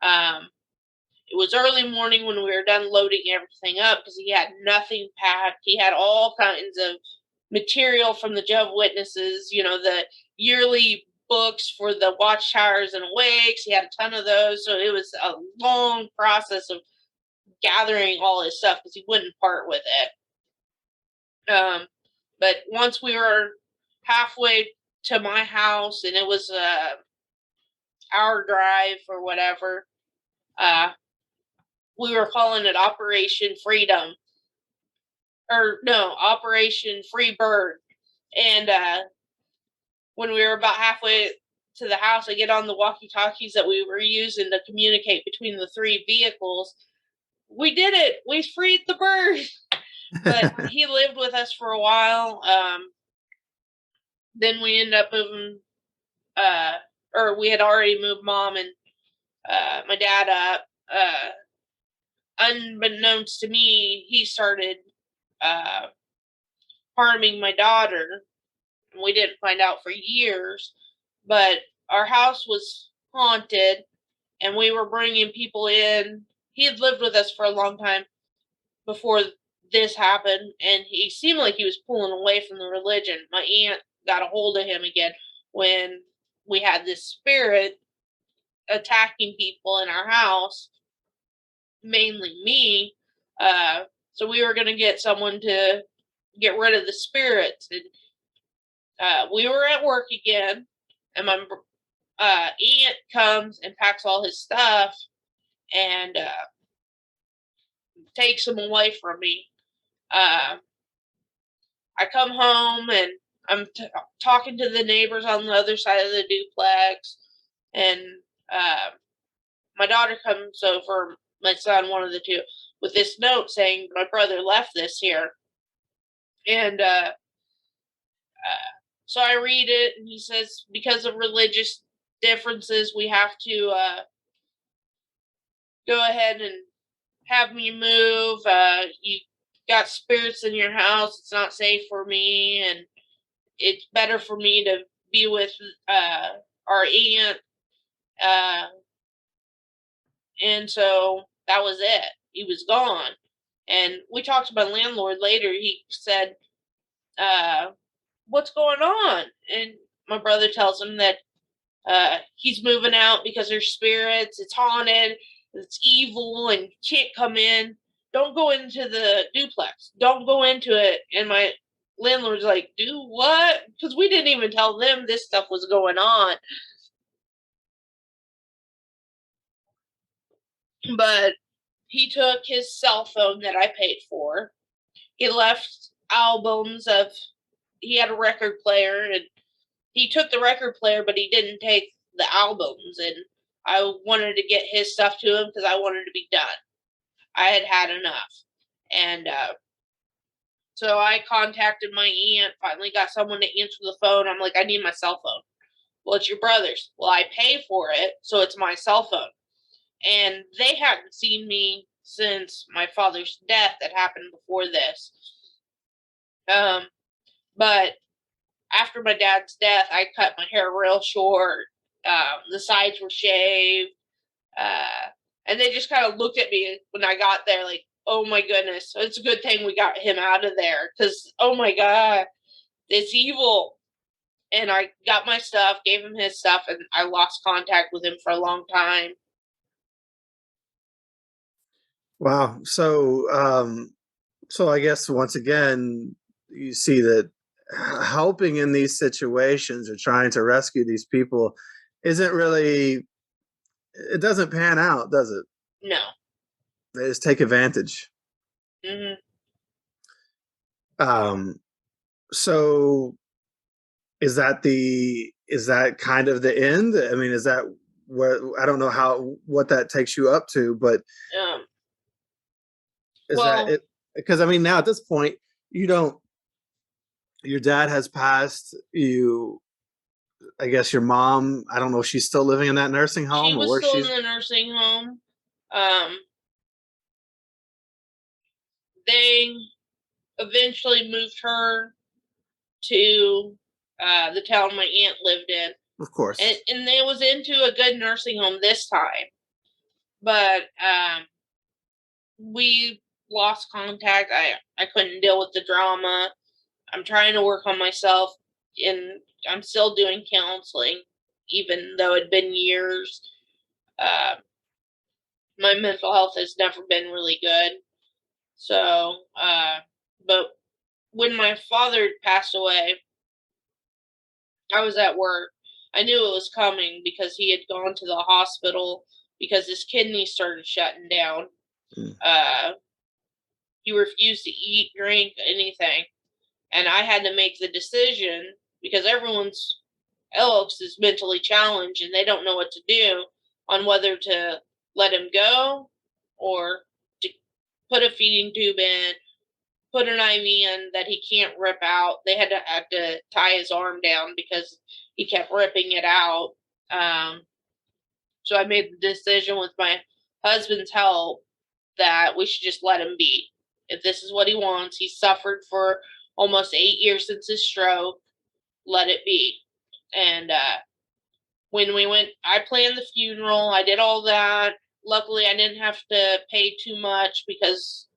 It was early morning when we were done loading everything up because he had nothing packed. He had all kinds of material from the Jehovah's Witnesses, the yearly books for the watchtowers and awakes. He had a ton of those. So it was a long process of gathering all his stuff because he wouldn't part with it. But once we were halfway to my house, and it was our drive or whatever, we were calling it Operation Freedom. Or no, Operation Free Bird. And when we were about halfway to the house, I get on the walkie-talkies that we were using to communicate between the three vehicles. We did it! We freed the bird! But he lived with us for a while. Then we ended up moving, or we had already moved Mom and my dad up. Unbeknownst to me, he started harming my daughter. We didn't find out for years, but our house was haunted, and we were bringing people in. He had lived with us for a long time before this happened, and he seemed like he was pulling away from the religion. My aunt got a hold of him again when we had this spirit attacking people in our house, mainly me. So we were going to get someone to get rid of the spirits. And we were at work again, and my aunt comes and packs all his stuff and takes him away from me. I come home and I'm talking to the neighbors on the other side of the duplex, and my daughter comes over, my son, one of the two, with this note saying my brother left this here, and so I read it, and he says because of religious differences, we have to go ahead and have me move. You got spirits in your house. It's not safe for me, and it's better for me to be with our aunt. Uh, and so that was it. He was gone. And we talked to my landlord later. He said, what's going on? And my brother tells him that he's moving out because there's spirits, it's haunted, it's evil, and can't come in. Don't go into the duplex. Don't go into it. And my landlord's like, do what? Because we didn't even tell them this stuff was going on. But he took his cell phone that I paid for. He left albums of, he had a record player, and he took the record player, but he didn't take the albums. And I wanted to get his stuff to him because I wanted to be done. I had had enough. And so I contacted my aunt, finally got someone to answer the phone. I'm like, I need my cell phone. Well, it's your brother's. Well, I pay for it, so it's my cell phone. And they hadn't seen me since my father's death that happened before this. But after my dad's death, I cut my hair real short. The sides were shaved. And they just kind of looked at me when I got there like, oh my goodness, it's a good thing we got him out of there, because, oh my God, it's evil. And I got my stuff, gave him his stuff, and I lost contact with him for a long time. Wow. So I guess once again, you see that helping in these situations or trying to rescue these people isn't really, it doesn't pan out, does it? No. They just take advantage. Hmm. Um, so is that kind of the end? I mean, is that where, I don't know what that takes you up to, but Um, is that well, it? Because I mean, now at this point, you don't, your dad has passed, I guess your mom, I don't know if she's still living in that nursing she home or was where still in she's. the nursing home. Um, they eventually moved her to the town my aunt lived in. Of course. And they was into a good nursing home this time. But we lost contact. I couldn't deal with the drama. I'm trying to work on myself, and I'm still doing counseling, even though it'd been years. Uh, my mental health has never been really good. So, but when my father passed away, I was at work. I knew it was coming because he had gone to the hospital because his kidneys started shutting down. Mm. He refused to eat, drink, anything. And I had to make the decision because everyone's else is mentally challenged and they don't know what to do on whether to let him go or to put a feeding tube in, put an IV in that he can't rip out. They had to tie his arm down because he kept ripping it out. So I made the decision with my husband's help that we should just let him be. If this is what he wants, he suffered for almost 8 years since his stroke. Let it be. And when we went, I planned the funeral. I did all that. Luckily, I didn't have to pay too much because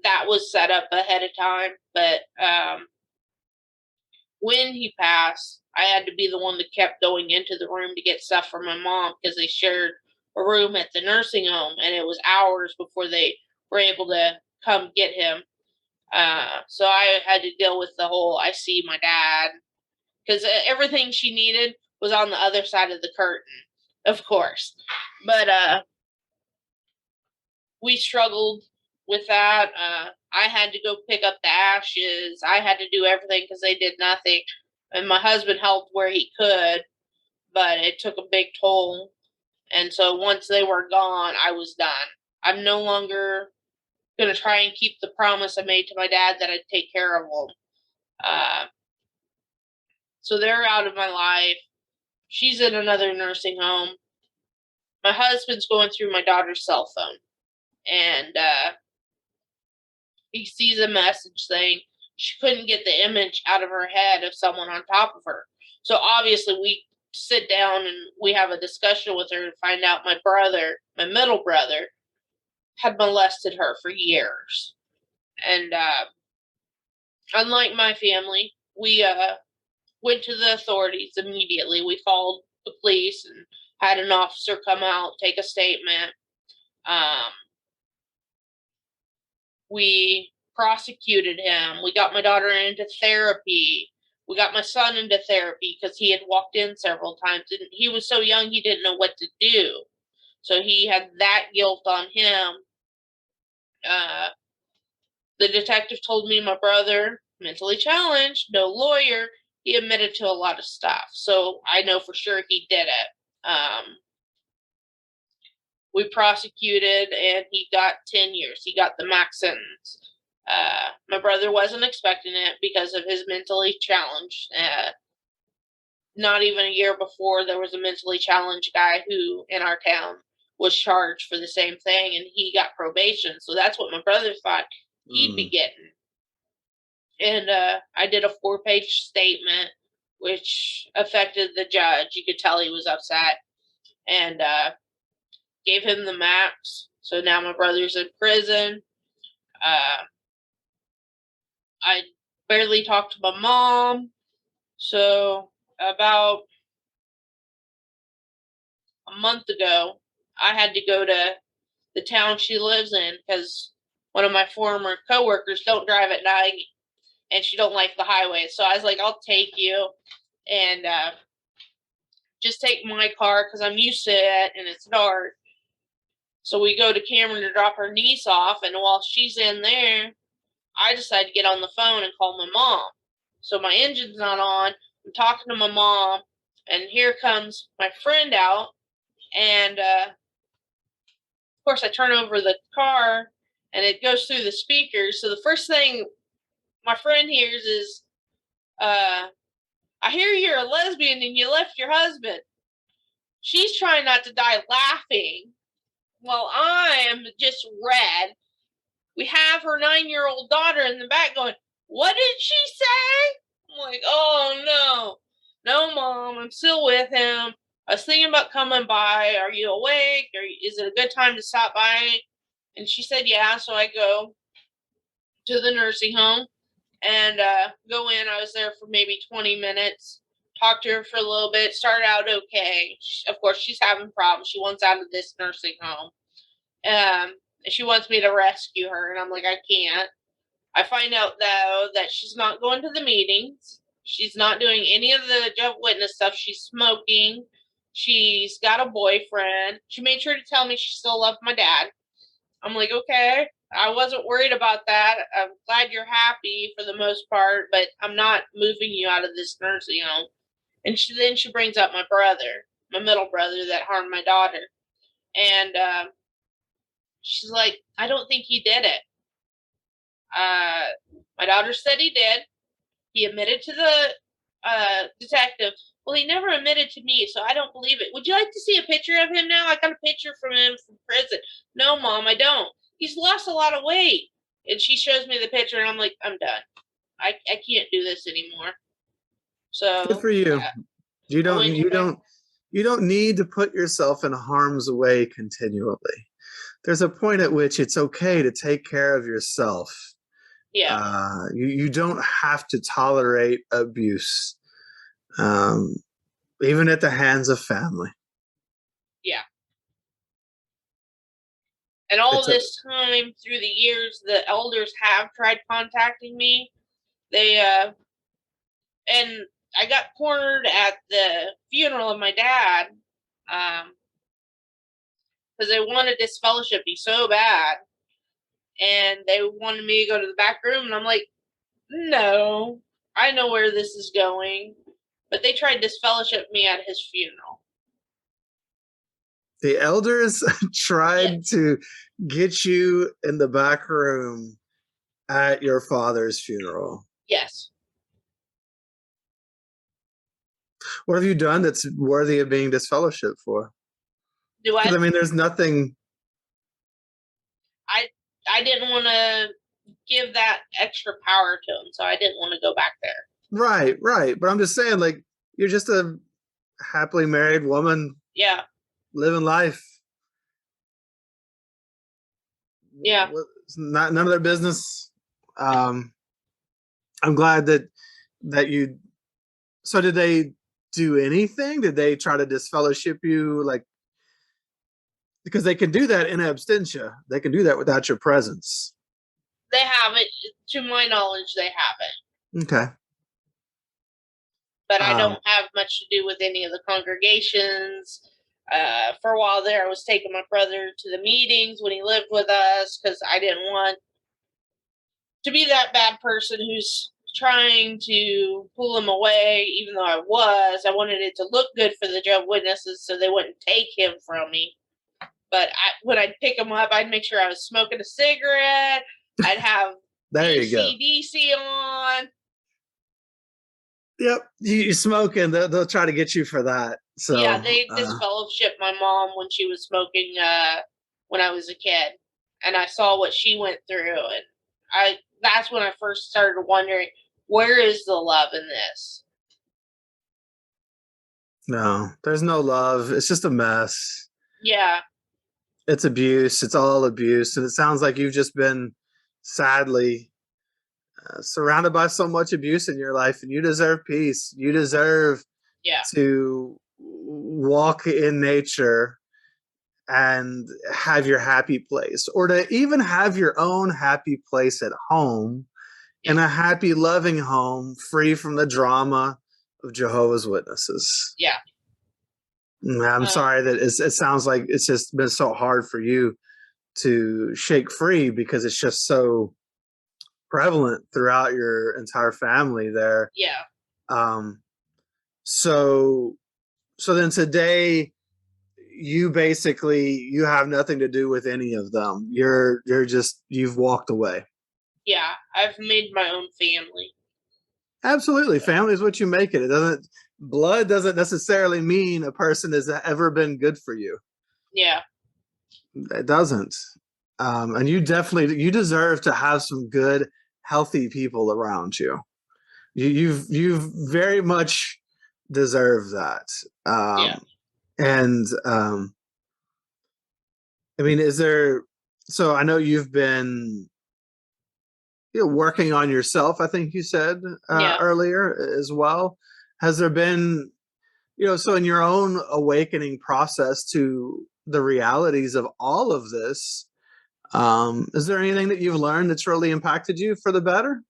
that was set up ahead of time. But when he passed, I had to be the one that kept going into the room to get stuff for my mom because they shared a room at the nursing home, and it was hours before they were able to come get him. So I had to deal with the whole I see my dad because everything she needed was on the other side of the curtain, of course. But we struggled with that, I had to go pick up the ashes. I had to do everything because they did nothing. And my husband helped where he could, but it took a big toll. And so once they were gone, I was done. I'm no longer going to try and keep the promise I made to my dad that I'd take care of them. So they're out of my life. She's in another nursing home. My husband's going through my daughter's cell phone. And he sees a message saying she couldn't get the image out of her head of someone on top of her. So obviously we sit down and we have a discussion with her to find out my brother, my middle brother, had molested her for years. And unlike my family, we went to the authorities immediately. We called the police and had an officer come out, take a statement. We prosecuted him. We got my daughter into therapy. We got my son into therapy because he had walked in several times. And he was so young, he didn't know what to do. So he had that guilt on him. The detective told me my brother, mentally challenged, no lawyer, he admitted to a lot of stuff. So I know for sure he did it. We prosecuted and he got 10 years. He got the max sentence. My brother wasn't expecting it because of his mentally challenged. Not even a year before, there was a mentally challenged guy who in our town was charged for the same thing, and he got probation. So that's what my brother thought he'd be getting. And I did a 4-page statement, which affected the judge. You could tell he was upset, and gave him the max. So now my brother's in prison. I barely talked to my mom. So about a month ago, I had to go to the town she lives in because one of my former coworkers don't drive at night and she don't like the highway. So I was like, I'll take you and just take my car because I'm used to it and it's dark. So we go to Cameron to drop her niece off, and while she's in there, I decide to get on the phone and call my mom. So my engine's not on. I'm talking to my mom, and here comes my friend out, and of course I turn over the car, and it goes through the speakers. So the first thing my friend hears is, I hear you're a lesbian and you left your husband. She's trying not to die laughing, while I am just red. We have her 9-year-old daughter in the back going, what did she say? I'm like, oh no. No, Mom, I'm still with him. I was thinking about coming by. Are you awake? Is it a good time to stop by? And she said, yeah. So I go to the nursing home and go in. I was there for maybe 20 minutes. Talked to her for a little bit. Started out okay. Of course, she's having problems. She wants out of this nursing home. She wants me to rescue her, and I'm like, I can't. I find out, though, that she's not going to the meetings. She's not doing any of the Jehovah's Witness stuff. She's smoking. She's got a boyfriend. She made sure to tell me she still loved my dad. I'm like, okay. I wasn't worried about that. I'm glad you're happy for the most part, but I'm not moving you out of this nursing home. And then she brings up my brother, my middle brother that harmed my daughter. And she's like, I don't think he did it. My daughter said he did. He admitted to the detective. Well, he never admitted to me, so I don't believe it. Would you like to see a picture of him now? I got a picture from him from prison. No, Mom, I don't. He's lost a lot of weight. And she shows me the picture, and I'm like, I'm done. I can't do this anymore. So good for you. You don't need to put yourself in harm's way continually. There's a point at which it's okay to take care of yourself. Yeah. You don't have to tolerate abuse, even at the hands of family. Yeah. And all this time through the years, the elders have tried contacting me. They and I got cornered at the funeral of my dad because they wanted disfellowship me so bad. and they wanted me to go to the back room, and I'm like, no, I know where this is going. But they tried to disfellowship me at his funeral. The elders tried to get you in the back room at your father's funeral. Yes. What have you done that's worthy of being disfellowshipped for? Do I? Because I mean, there's nothing. I didn't want to give that extra power to him, so I didn't want to go back there. Right, right. But I'm just saying, like, you're just a happily married woman. Yeah. Living life. Yeah. It's not none of their business. I'm glad that you. So did they do anything? Did they try to disfellowship you? Like, because they can do that in absentia. They can do that without your presence. They haven't. To my knowledge, they haven't. Okay. But I don't have much to do with any of the congregations. For a while there, I was taking my brother to the meetings when he lived with us because I didn't want to be that bad person who's trying to pull him away, even though I was. I wanted it to look good for the Jehovah's Witnesses so they wouldn't take him from me. But when I'd pick him up, I'd make sure I was smoking a cigarette. I'd have there you go. DC on. Yep, you smoking. They'll try to get you for that. So yeah, they disfellowshipped my mom when she was smoking when I was a kid, and I saw what she went through, and that's when I first started wondering, where is the love in this? No, there's no love. It's just a mess. Yeah. It's abuse. It's all abuse. And it sounds like you've just been sadly surrounded by so much abuse in your life, and you deserve peace. You deserve to walk in nature and have your happy place, or to even have your own happy place at home, in a happy, loving home, free from the drama of Jehovah's Witnesses. Yeah. I'm sorry that it sounds like it's just been so hard for you to shake free, because it's just so prevalent throughout your entire family there. Yeah. So then today, you have nothing to do with any of them. You've walked away. Yeah, I've made my own family. Absolutely. Family is what you make it. Blood doesn't necessarily mean a person has ever been good for you. Yeah. It doesn't. And you deserve to have some good, healthy people around you. You've very much deserve that. And I mean, so I know you've been working on yourself, I think you said earlier as well. Has there been, so in your own awakening process to the realities of all of this, is there anything that you've learned that's really impacted you for the better?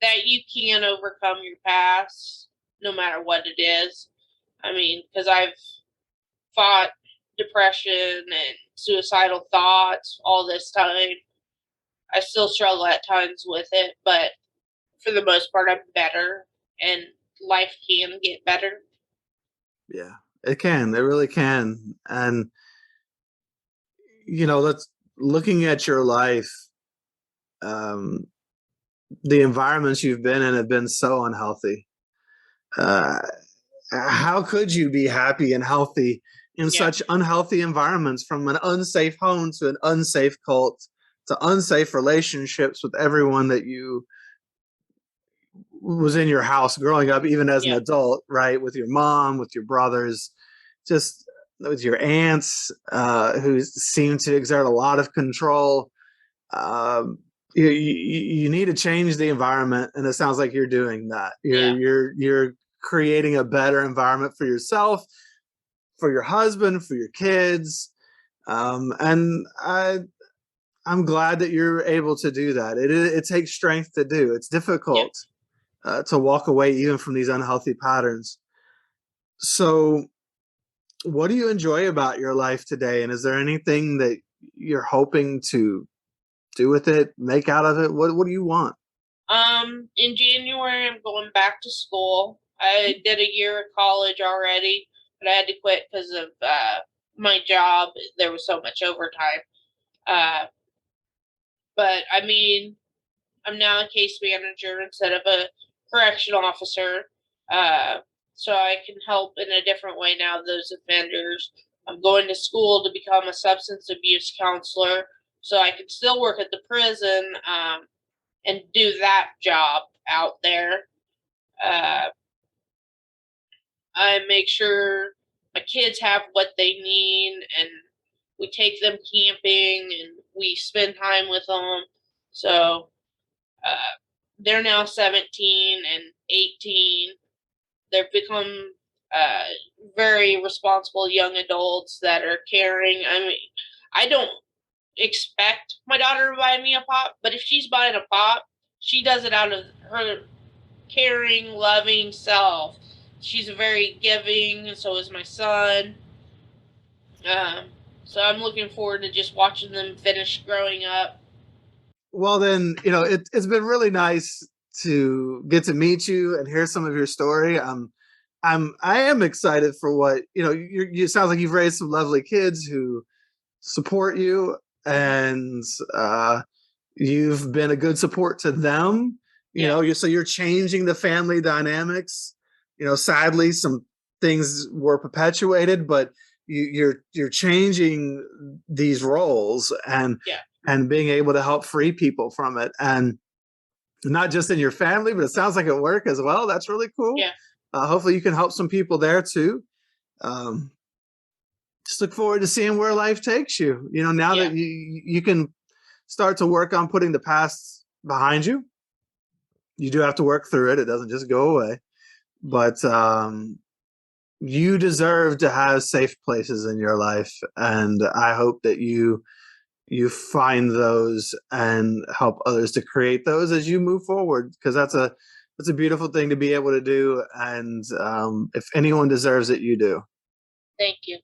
That you can overcome your past, no matter what it is. I mean, because I've fought depression and suicidal thoughts all this time. I still struggle at times with it, but for the most part, I'm better, and life can get better. Yeah, it can. It really can. And, looking at your life, the environments you've been in have been so unhealthy. How could you be happy and healthy in such unhealthy environments, from an unsafe home to an unsafe cult to unsafe relationships with everyone that you was in your house growing up, even as an adult, right? With your mom, with your brothers, just with your aunts, who seem to exert a lot of control. You need to change the environment, and it sounds like you're doing that. You're creating a better environment for yourself, for your husband, for your kids, and I'm glad that you're able to do that. It takes strength to do. It's difficult to walk away even from these unhealthy patterns. So What do you enjoy about your life today? And is there anything that you're hoping to do with it, make out of it? What do you want? In January, I'm going back to school. I did a year of college already, but I had to quit because of my job. There was so much overtime. Uh, but I mean, I'm now a case manager instead of a correctional officer. Uh, so I can help in a different way now those offenders. I'm going to school to become a substance abuse counselor so I can still work at the prison and do that job out there. Uh, I make sure my kids have what they need, and we take them camping and we spend time with them. So uh, they're now 17 and 18. They've become uh, very responsible young adults that are caring. I mean, I don't expect my daughter to buy me a pop, but if she's buying a pop, she does it out of her caring, loving self. She's very giving, and so is my son. Um, so I'm looking forward to just watching them finish growing up. Well, then, it's been really nice to get to meet you and hear some of your story. I am excited for what, you sounds like you've raised some lovely kids who support you, and you've been a good support to them. Yeah, So you're changing the family dynamics. Sadly, some things were perpetuated, but you're changing these roles, yeah, and being able to help free people from it, and not just in your family, but it sounds like at work as well. That's really cool. yeah, Hopefully, you can help some people there too. Um, just look forward to seeing where life takes you. Now yeah. that you can start to work on putting the past behind you. You do have to work through it. It doesn't just go away. But you deserve to have safe places in your life, and I hope that you find those and help others to create those as you move forward, because that's a beautiful thing to be able to do. And if anyone deserves it, you do. Thank you.